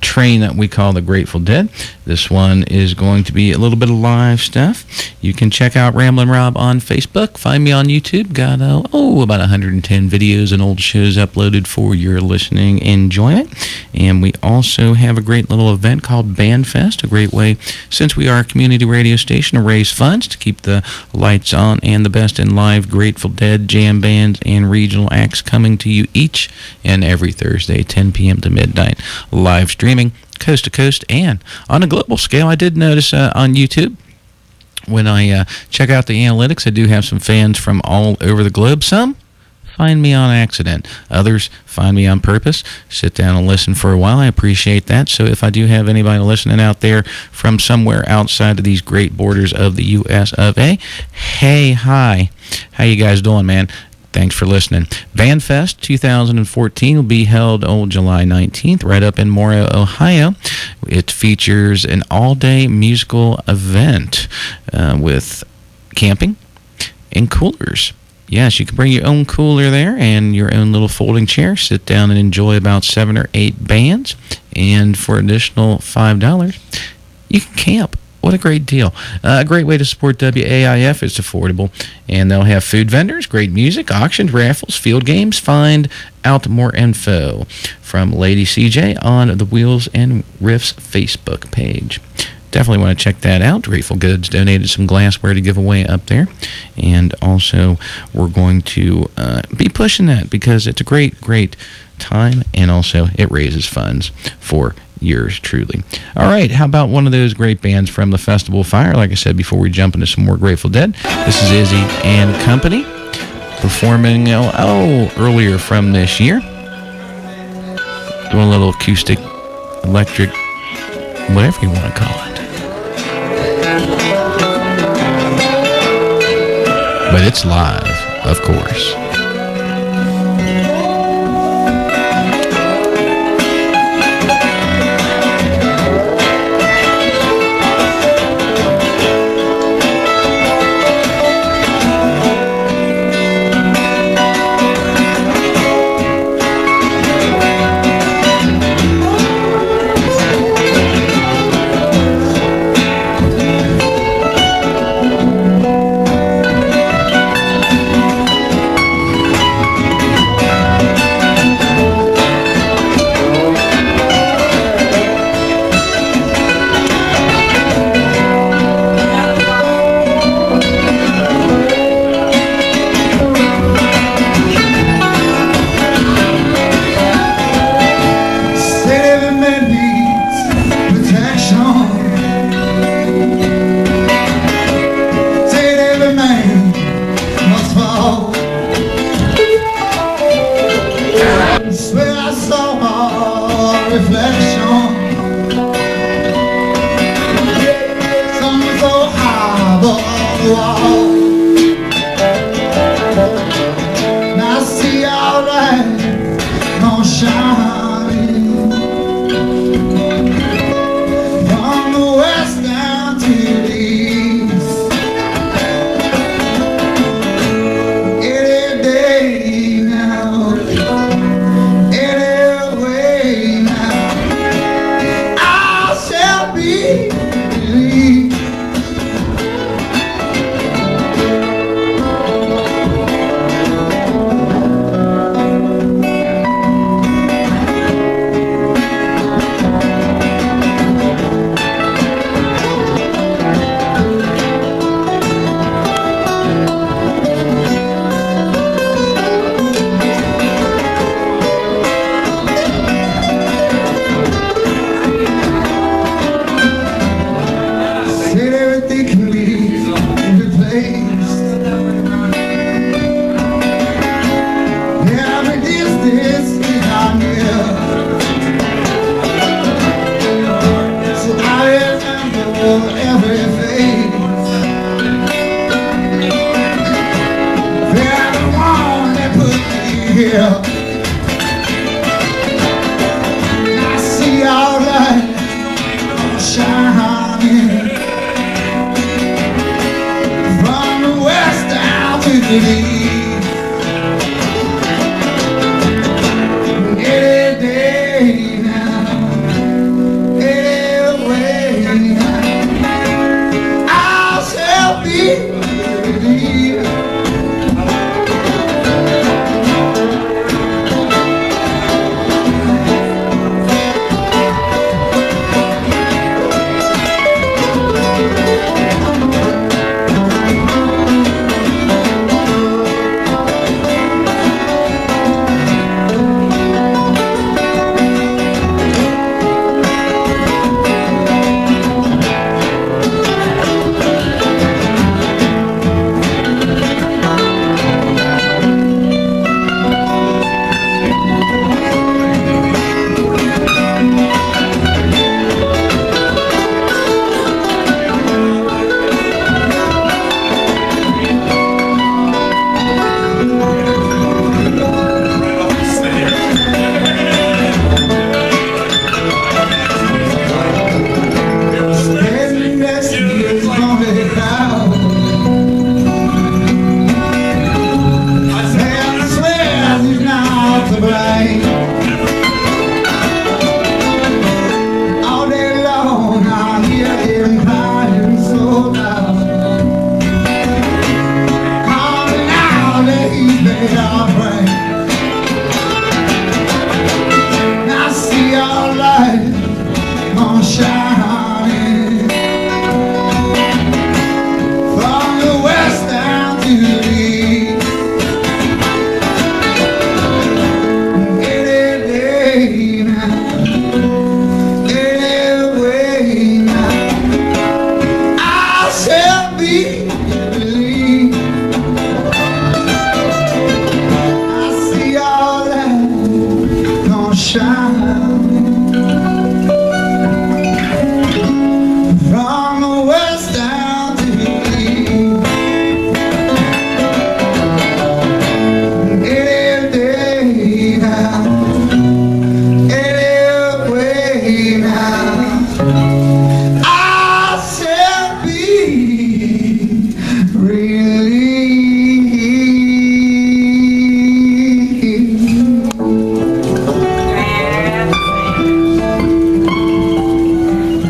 train that we call the Grateful Dead. This one is going to be a little bit of live stuff. You can check out Ramblin' Rob on Facebook. Find me on YouTube. Got about 110 videos and old shows uploaded for your listening enjoyment. And we also have a great little event called BandFest, a great way, since we are a community radio station, to raise funds to keep the lights on and the best in live Grateful Dead, jam bands, and regional acts coming to you each and every Thursday, 10 p.m. to midnight. Live streaming coast to coast and on a global scale. I did notice on YouTube, when I check out the analytics, I do have some fans from all over the globe. Some find me on accident. Others find me on purpose. Sit down and listen for a while. I appreciate that. So if I do have anybody listening out there from somewhere outside of these great borders of the U.S. of A., hey, hi. How you guys doing, man? Thanks for listening. BandFest 2014 will be held on July 19th right up in Mora, Ohio. It features an all-day musical event with camping and coolers. Yes, you can bring your own cooler there and your own little folding chair. Sit down and enjoy about 7 or 8 bands. And for additional $5, you can camp. What a great deal. A great way to support WAIF. It's affordable. And they'll have food vendors, great music, auctions, raffles, field games. Find out more info from Lady CJ on the Wheels and Riffs Facebook page. definitely want to check that out. Grateful Goods donated some glassware to give away up there. And also, we're going to be pushing that because it's a great, great time, and also it raises funds for yours truly. All right, how about one of those great bands from the Festival of Fire? Like I said before, we jump into some more Grateful Dead. This is Izzy and Company performing earlier from this year. Doing a little acoustic, electric, whatever you want to call it. But it's live, of course. From the west down to the east. Any day now, any way now, I shall be released.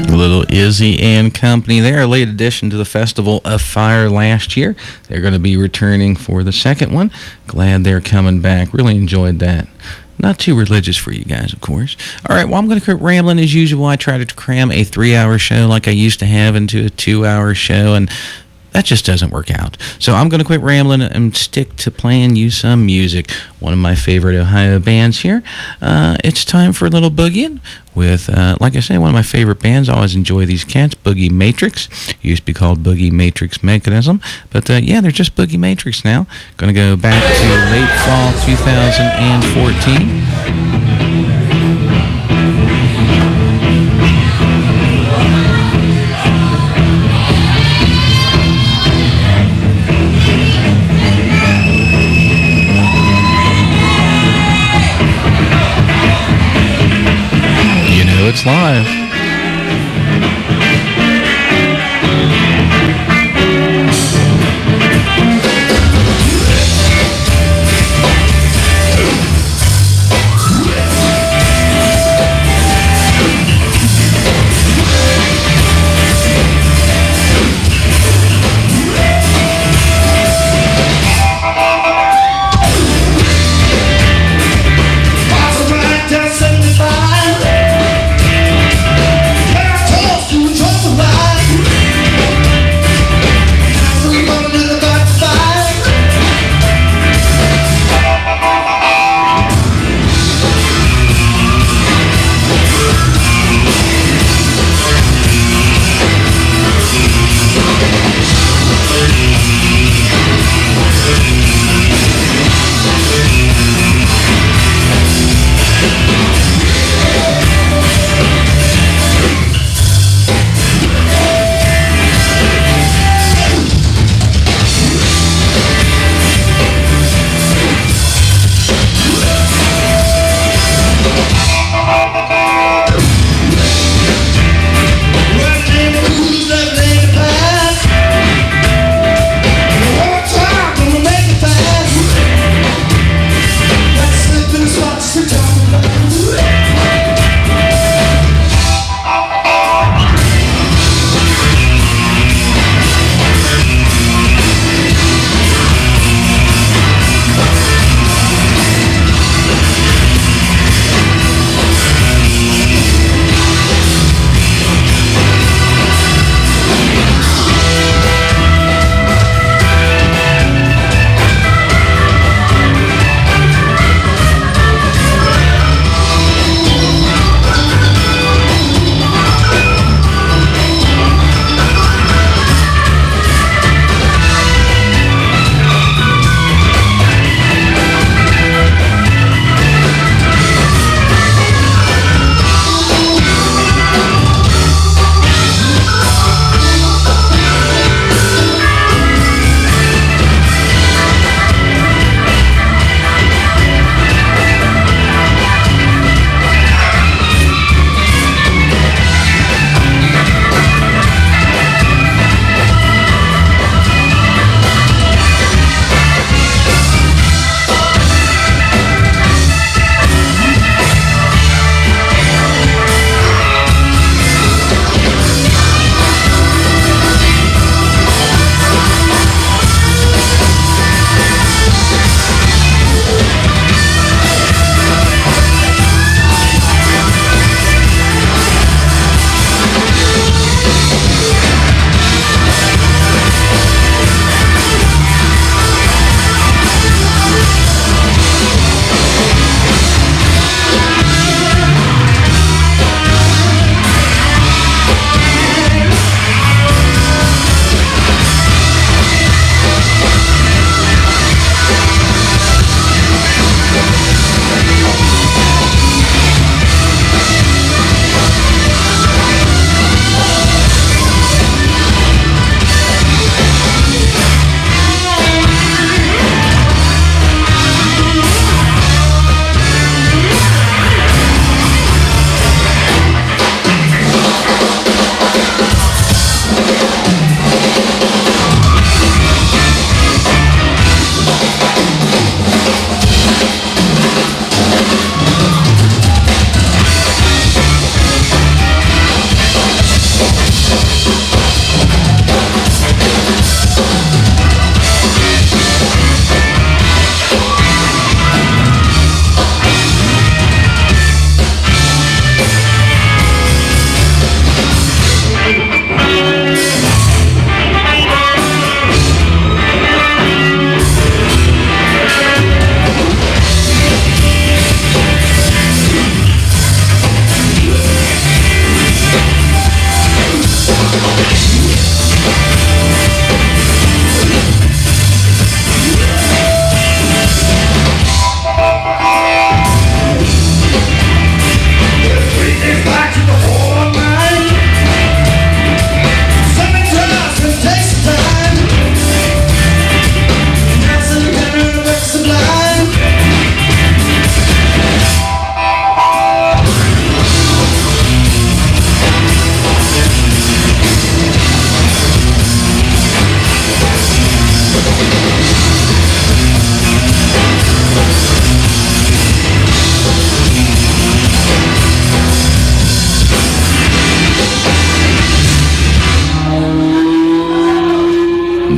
Little Izzy and company there, a late addition to the Festival of Fire last year. They're going to be returning for the second one. Glad they're coming back. Really enjoyed that. Not too religious for you guys, of course. All right, well, I'm going to quit rambling as usual. I try to cram a 3-hour show like I used to have into a 2-hour show, and that just doesn't work out. So I'm going to quit rambling and stick to playing you some music. One of my favorite Ohio bands here. It's time for a little boogieing with, like I say, one of my favorite bands. I always enjoy these cats, Boogie Matrix. Used to be called Boogie Matrix Mechanism. But, yeah, they're just Boogie Matrix now. Going to go back to late fall 2014. It's live.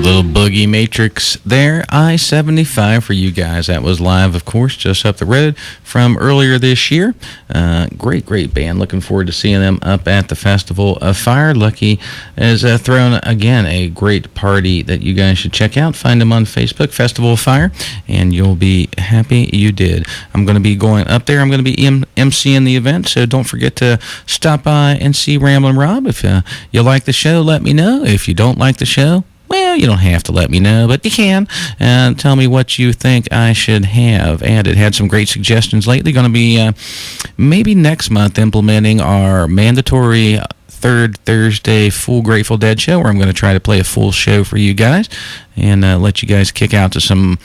The Boogie Matrix there, I-75 for you guys. That was live, of course, just up the road from earlier this year. Great band. Looking forward to seeing them up at the Festival of Fire. Lucky has thrown, again, a great party that you guys should check out. Find them on Facebook, Festival of Fire, and you'll be happy you did. I'm going to be going up there. I'm going to be emceeing the event, so don't forget to stop by and see Ramblin' Rob. If you like the show, let me know. If you don't like the show, well, you don't have to let me know, but you can. And tell me what you think I should have added. Had some great suggestions lately. Going to be maybe next month implementing our mandatory third Thursday full Grateful Dead show, where I'm going to try to play a full show for you guys and let you guys kick out to some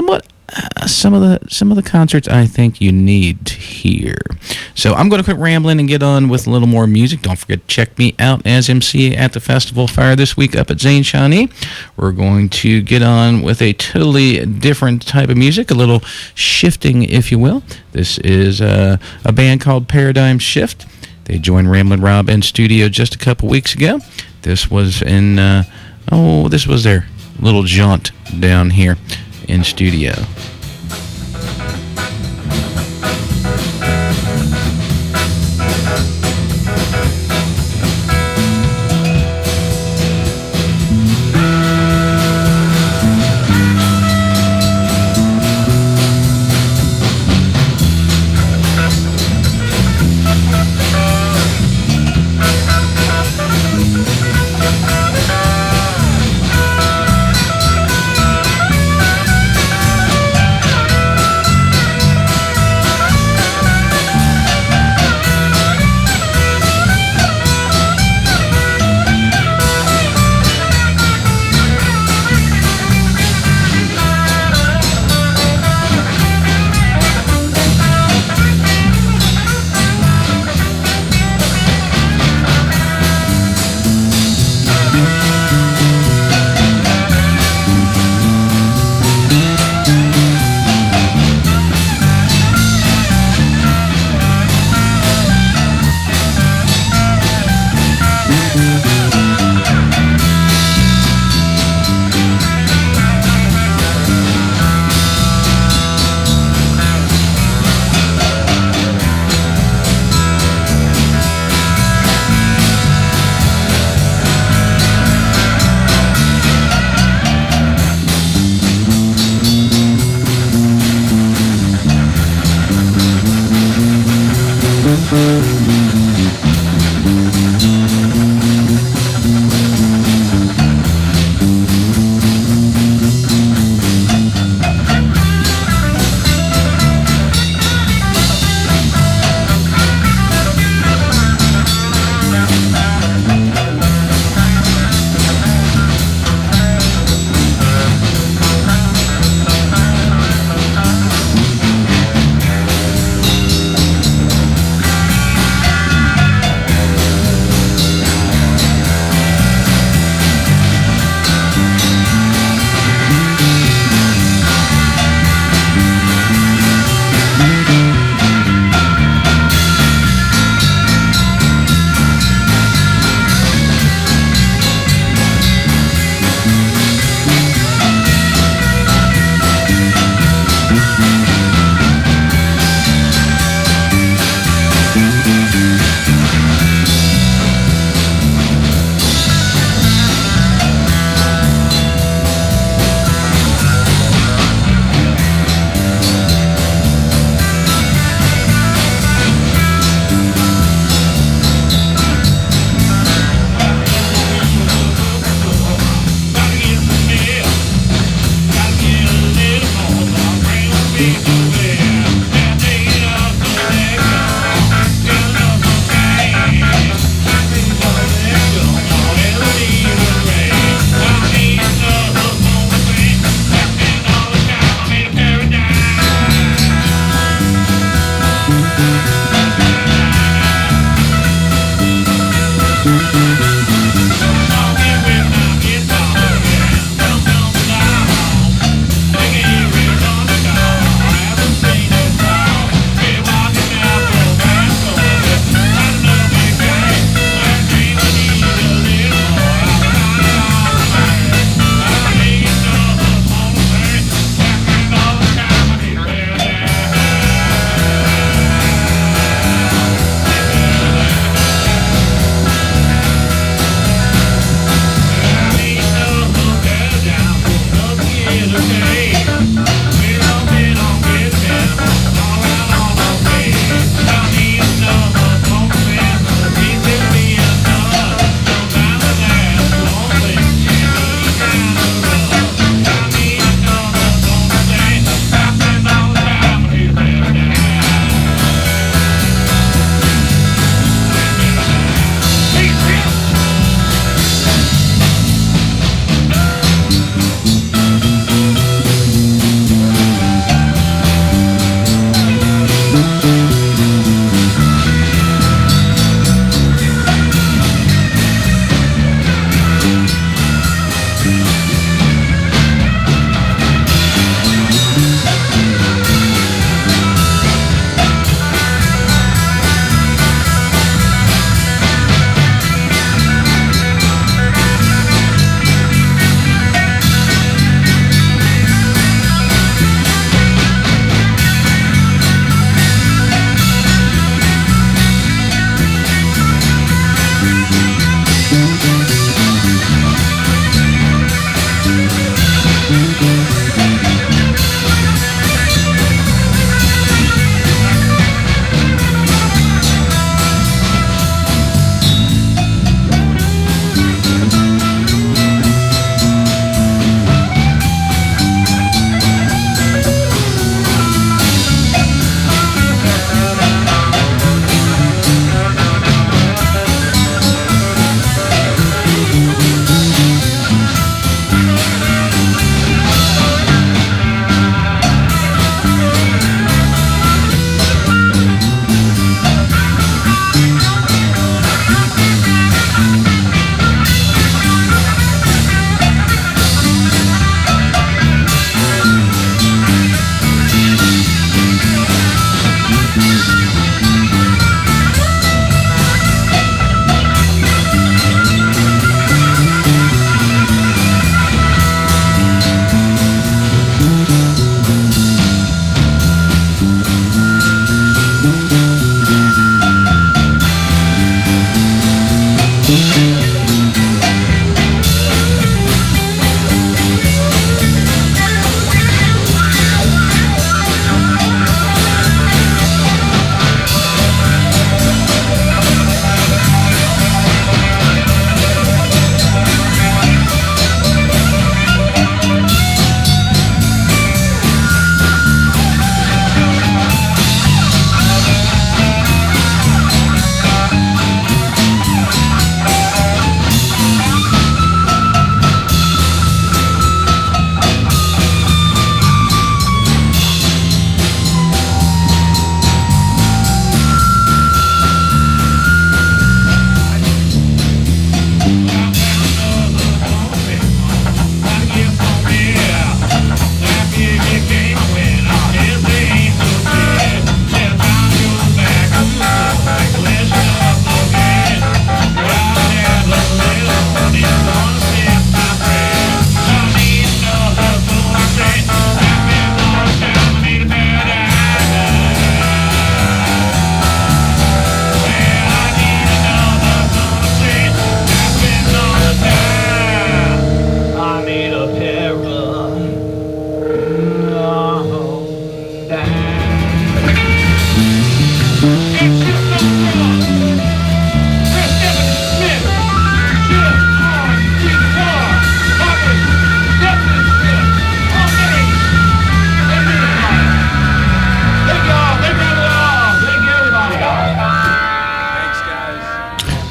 of the concerts I think you need to hear. So I'm going to quit rambling and get on with a little more music. Don't forget to check me out as MC at the Festival of Fire this week up at Zane Shawnee. We're going to get on with a totally different type of music, a little shifting, if you will. This is a band called Paradigm Shift. They joined Ramblin' Rob in studio just a couple weeks ago. This was this was their little jaunt down here in studio.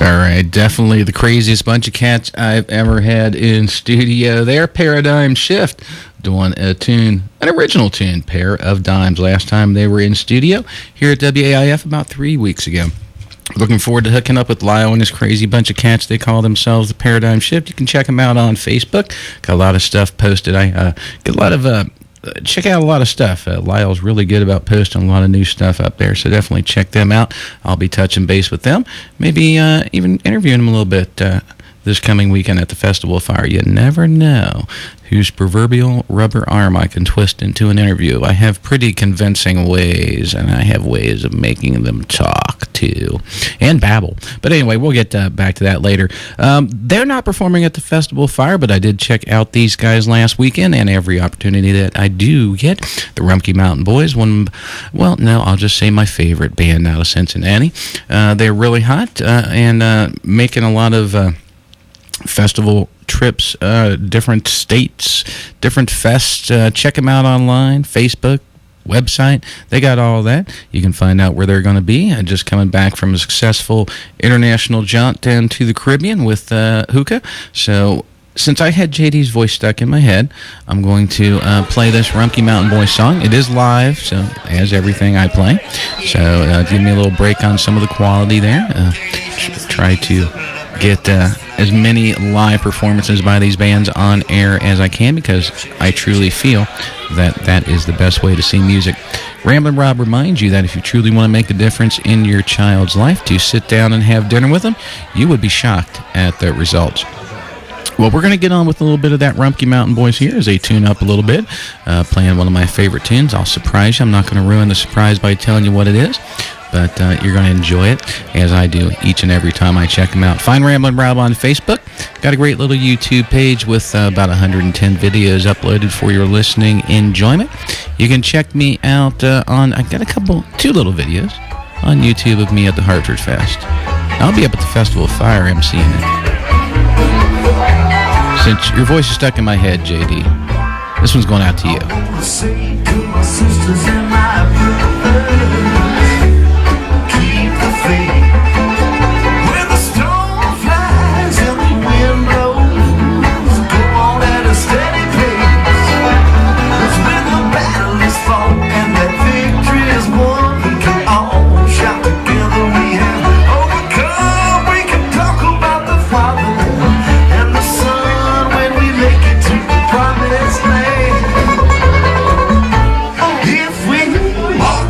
All right, definitely the craziest bunch of cats I've ever had in studio there. Paradigm Shift doing an original tune, Pair of Dimes. Last time they were in studio here at WAIF about 3 weeks ago. Looking forward to hooking up with Lyle and his crazy bunch of cats. They call themselves the Paradigm Shift. You can check them out on Facebook. Got a lot of stuff posted. I get a lot of check out a lot of stuff. Lyle's really good about posting a lot of new stuff up there, so definitely check them out. I'll be touching base with them, maybe even interviewing them a little bit this coming weekend at the Festival of Fire. You never know whose proverbial rubber arm I can twist into an interview. I have pretty convincing ways, and I have ways of making them talk, too, and babble. But anyway, we'll get back to that later. They're not performing at the Festival of Fire, but I did check out these guys last weekend, and every opportunity that I do get, the Rumpke Mountain Boys, I'll just say my favorite band out of Cincinnati. They're really hot and making a lot of festival trips, different states, different fests. Check them out online, Facebook, website. They got all that. You can find out where they're going to be. Just coming back from a successful international jaunt down to the Caribbean with hookah. So since I had JD's voice stuck in my head, I'm going to play this Rumpke Mountain Boys song. It is live, so as everything I play. So give me a little break on some of the quality there. Try to get as many live performances by these bands on air as I can, because I truly feel that that is the best way to see music. Ramblin' Rob reminds you that if you truly want to make a difference in your child's life, to sit down and have dinner with them, you would be shocked at the results. Well, we're going to get on with a little bit of that Rumpke Mountain Boys here as they tune up a little bit, playing one of my favorite tunes. I'll surprise you. I'm not going to ruin the surprise by telling you what it is, but you're going to enjoy it, as I do each and every time I check them out. Find Ramblin' Rob on Facebook. Got a great little YouTube page with about 110 videos uploaded for your listening enjoyment. You can check me out I got two little videos on YouTube of me at the Hartford Fest. I'll be up at the Festival of Fire emceeing it. Since your voice is stuck in my head, JD, this one's going out to you. Say to my sisters and my brothers, keep the faith. When the storm flies and the wind blows, go on at a steady pace. 'Cause when the battle is fought and that victory is won, we can all shout together. We have overcome. We can talk about the Father and the Son. Make it to the promised land. If we walk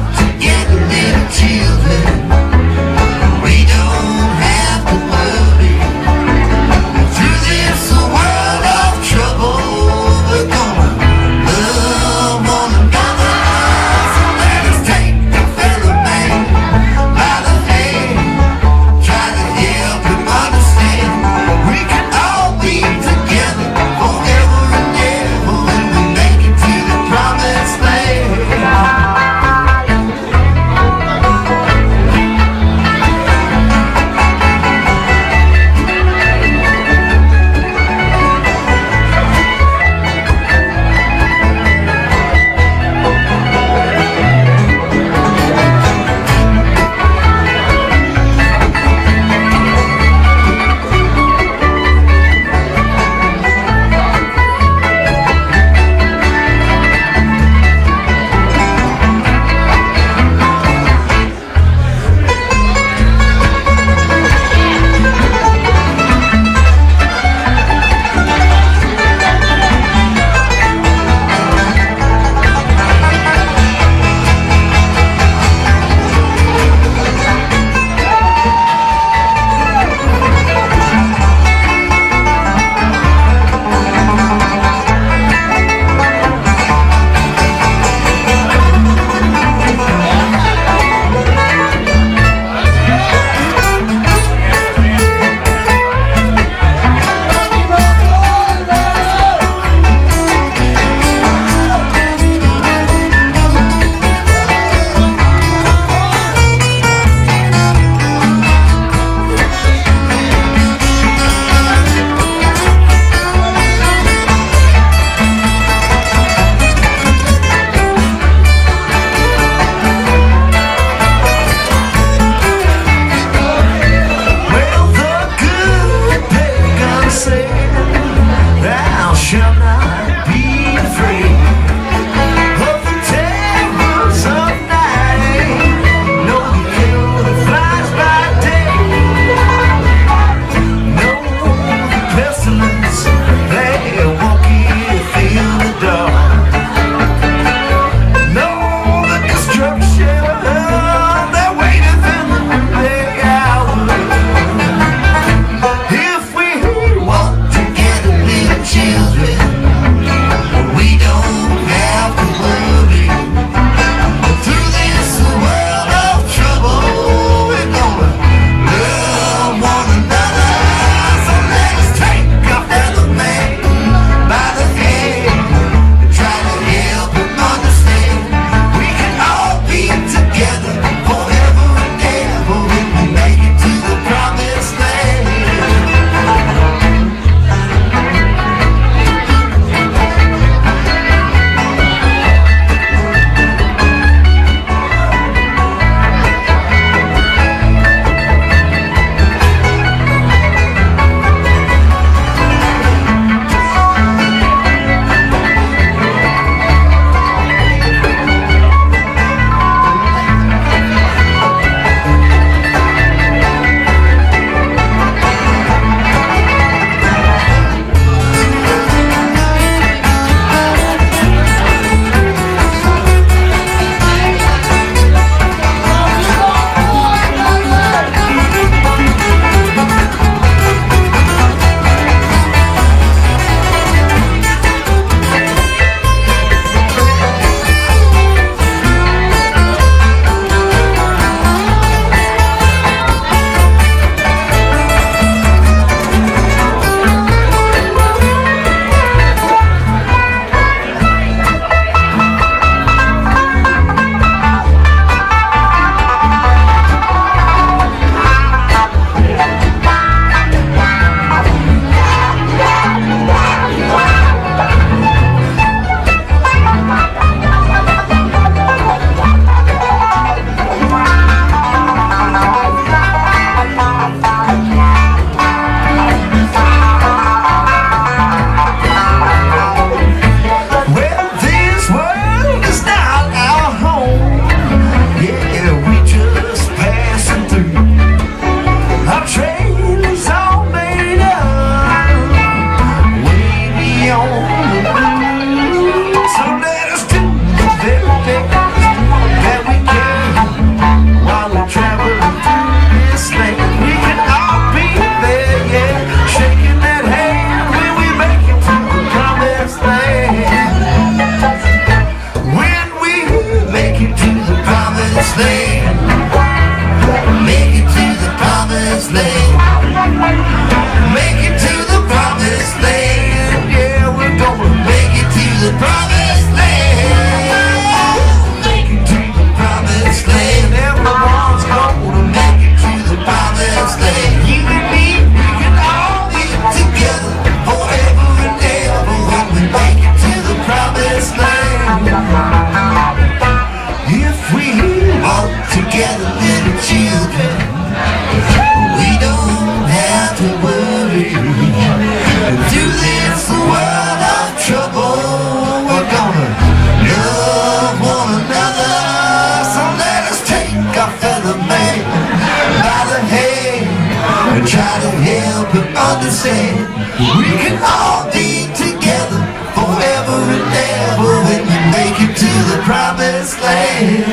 understand. We can all be together forever and ever when we make it to the promised land.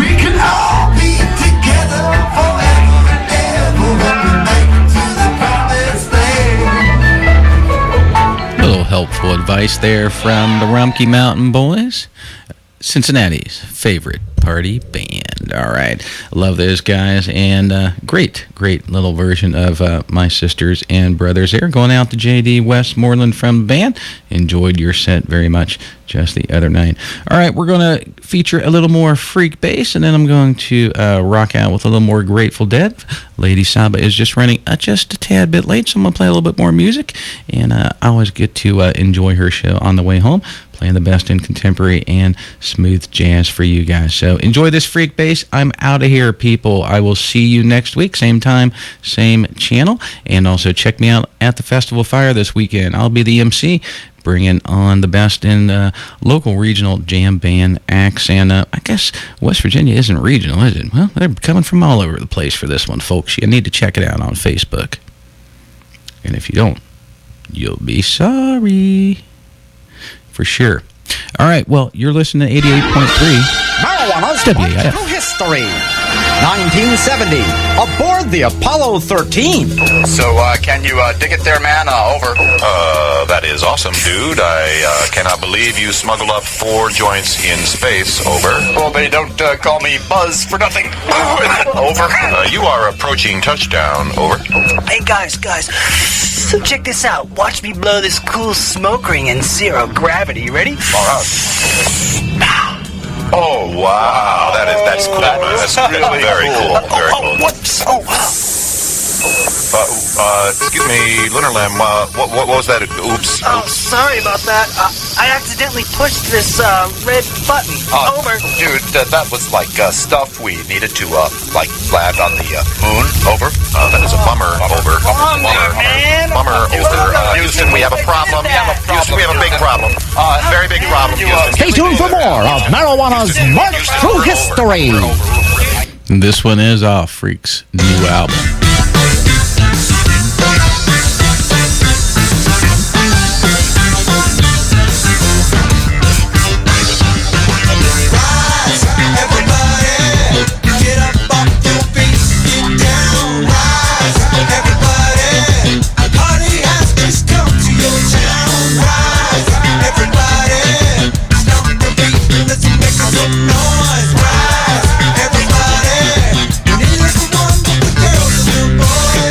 We can all be together forever and ever when we make it to the promised land. A little helpful advice there from the Rumpke Mountain Boys, Cincinnati's favorite party band. All right, love those guys, and great little version of My Sisters and Brothers there. Going out to JD Westmoreland from the band. Enjoyed your set very much just the other night. All right, we're going to feature a little more freak bass, and then I'm going to rock out with a little more Grateful Dead. Lady Saba is just running just a tad bit late, so I'm going to play a little bit more music, and I always get to enjoy her show on the way home, playing the best in contemporary and smooth jazz for you guys. So enjoy this freak bass. I'm out of here, people. I will see you next week, same time, same channel, and also check me out at the Festival Fire this weekend. I'll be the MC, bringing on the best in local regional jam band acts, and I guess West Virginia isn't regional, is it? Well, they're coming from all over the place for this one, folks. You need to check it out on Facebook, and if you don't, you'll be sorry. For sure. All right, well, you're listening to 88.3 Marijuana's WAIF. True History. 1970, aboard the Apollo 13. So, can you dig it there, man? Over. That is awesome, dude. I cannot believe you smuggled up 4 joints in space. Over. Well, they don't call me Buzz for nothing. Over. You are approaching touchdown. Over. Hey, guys. So check this out. Watch me blow this cool smoke ring in 0 gravity. You ready? All right. Oh, wow. That's cool, man. That's really very cool. Very cool. Whoops. Excuse me, Lunar Lamb, what was that? Oops. Oh, sorry about that. I accidentally pushed this red button. Over. Dude, that was like stuff we needed to land on the moon. Over. That is a bummer. Over. Man. Bummer. Over. Houston, we have a problem. Houston, we have a big problem. Very big problem, Houston. Stay tuned for more of Marijuana's March Through History. This one is off Freak's new album. Everybody, you need this one, but the girls and the boys.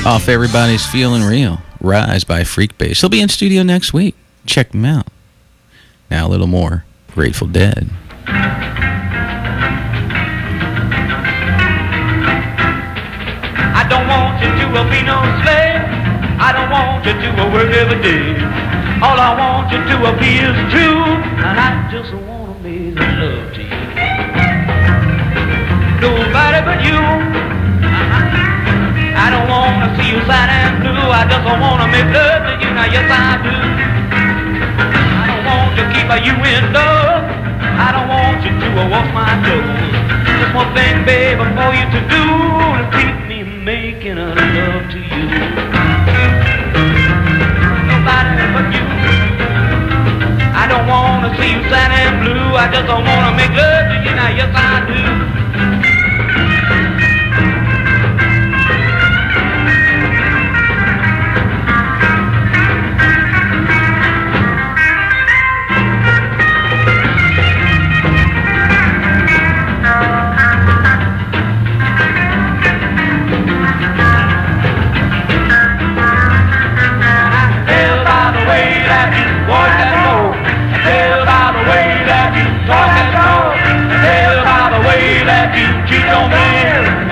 Off Everybody's Feeling Real, Rise by Freekbass. He'll be in studio next week. Check him out. Now a little more Grateful Dead. I don't want you to be no slave. I don't want you to work every day. All I want you to be is true, and I just want to make love to you. Nobody but you. I don't want to see you sad and blue. I just want to make love to you. Now yes I do. I don't want to keep you indoors. I don't want you to wash my clothes. Just one thing, baby, for you to do, to keep me making a love to you. Nobody but you. I don't want to see you sad and blue. I just don't want to make love to you. Now yes I do.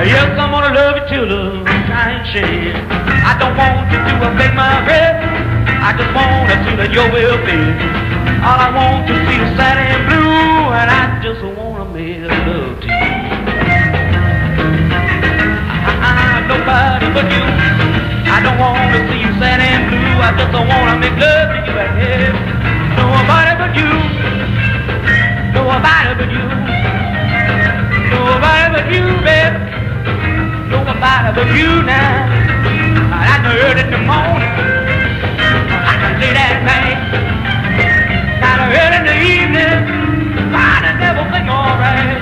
Yes, I'm gonna love you till the dying shade. I don't want you to affect my breath. I just want to see that your welfare. All I want to see is sad and blue, and I just want to make love to you. Nobody but you. I don't want to see you sad and blue. I just want to make love to you. Hey, nobody but you. Nobody but you. Nobody but you, baby. Nobody but you now. I can early in the morning. I can late at night. Not early in the evening. Trying to never think alright.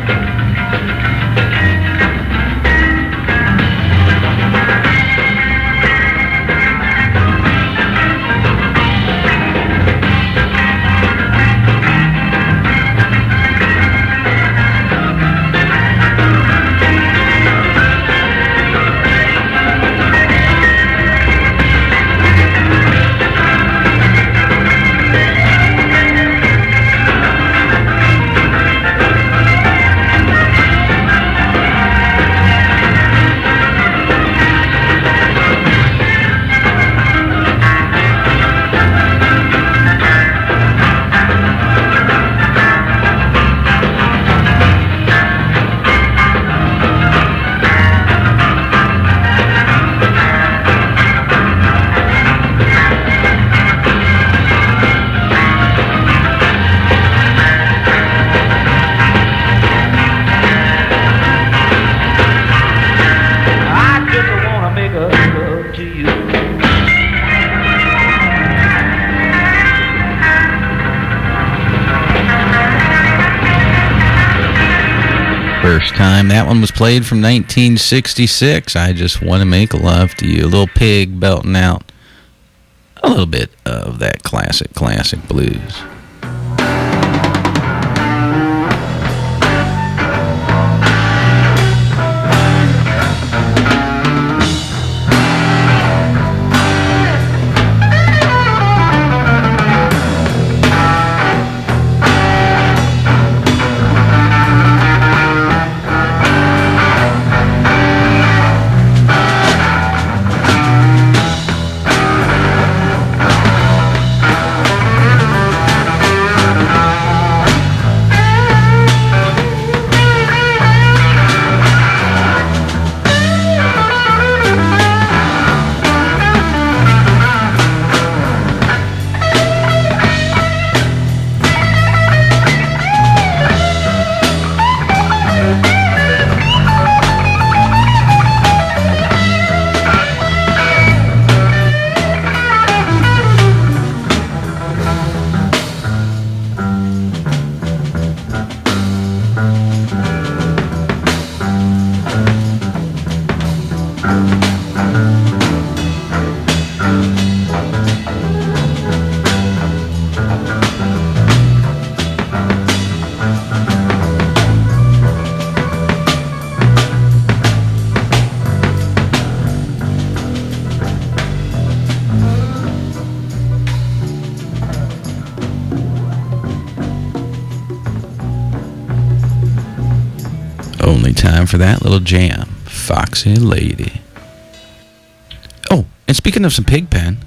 First time that one was played from 1966. I Just Want to Make Love to You. A little pig belting out a little bit of that classic blues. Time for that little jam. Foxy Lady. Oh, and speaking of some Pigpen,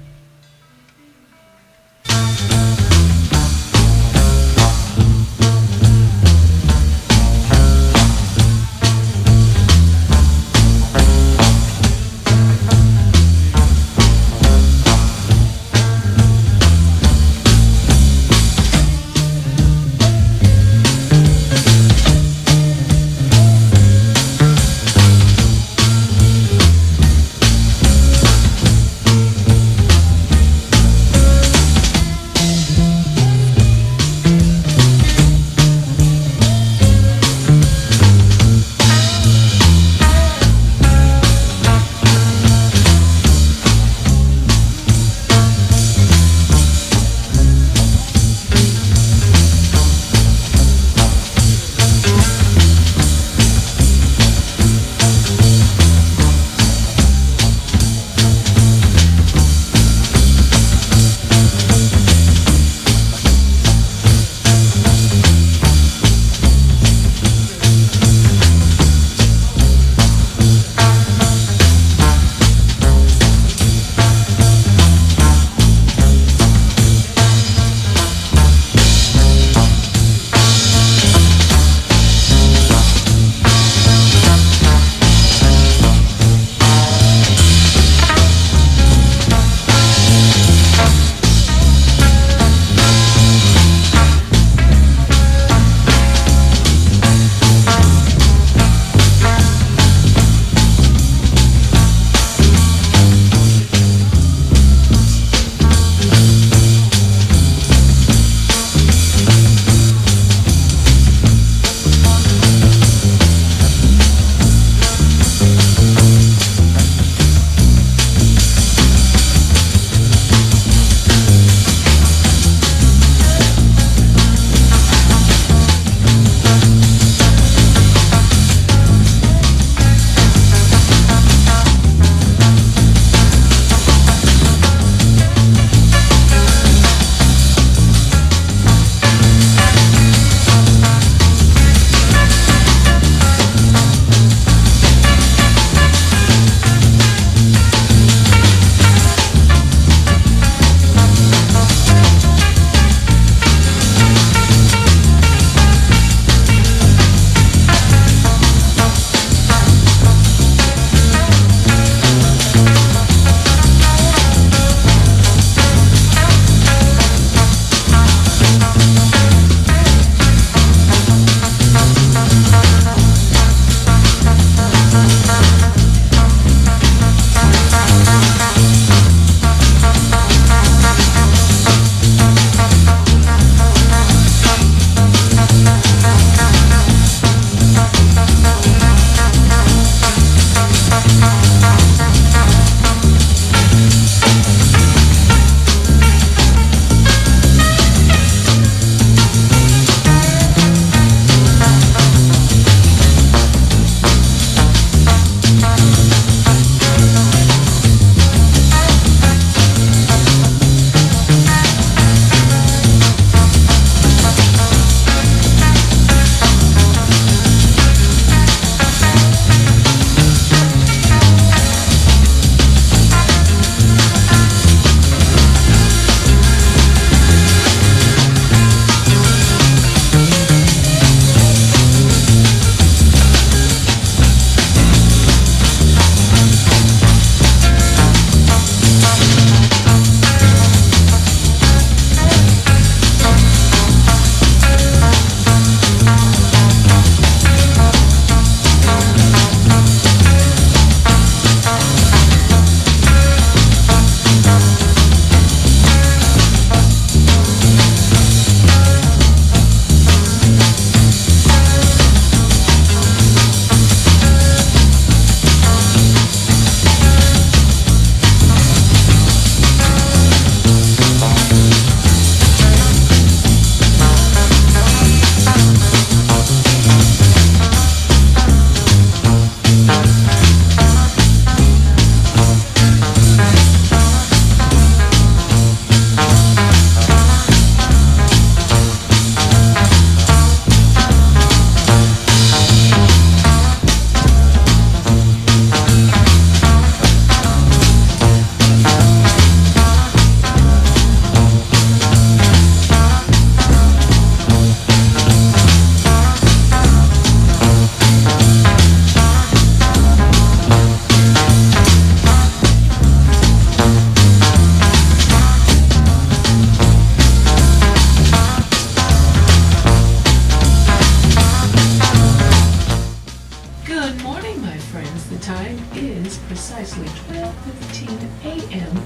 precisely 12:15 a.m.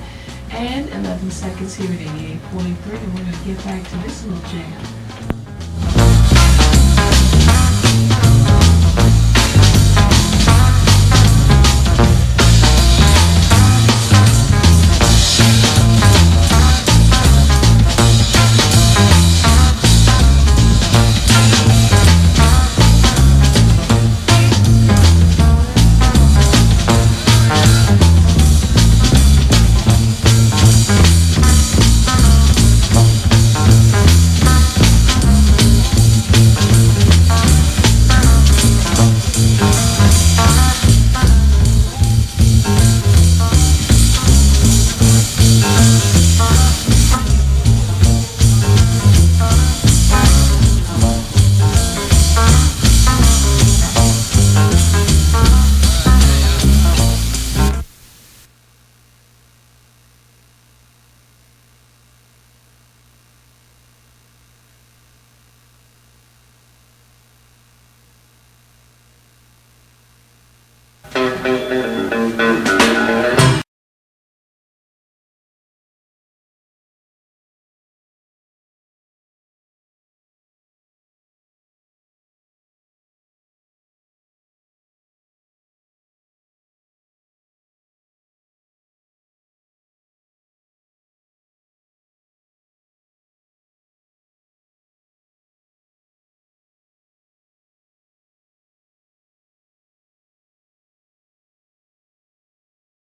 and 11 seconds here at 88.3, and we're going to get back to this little jam.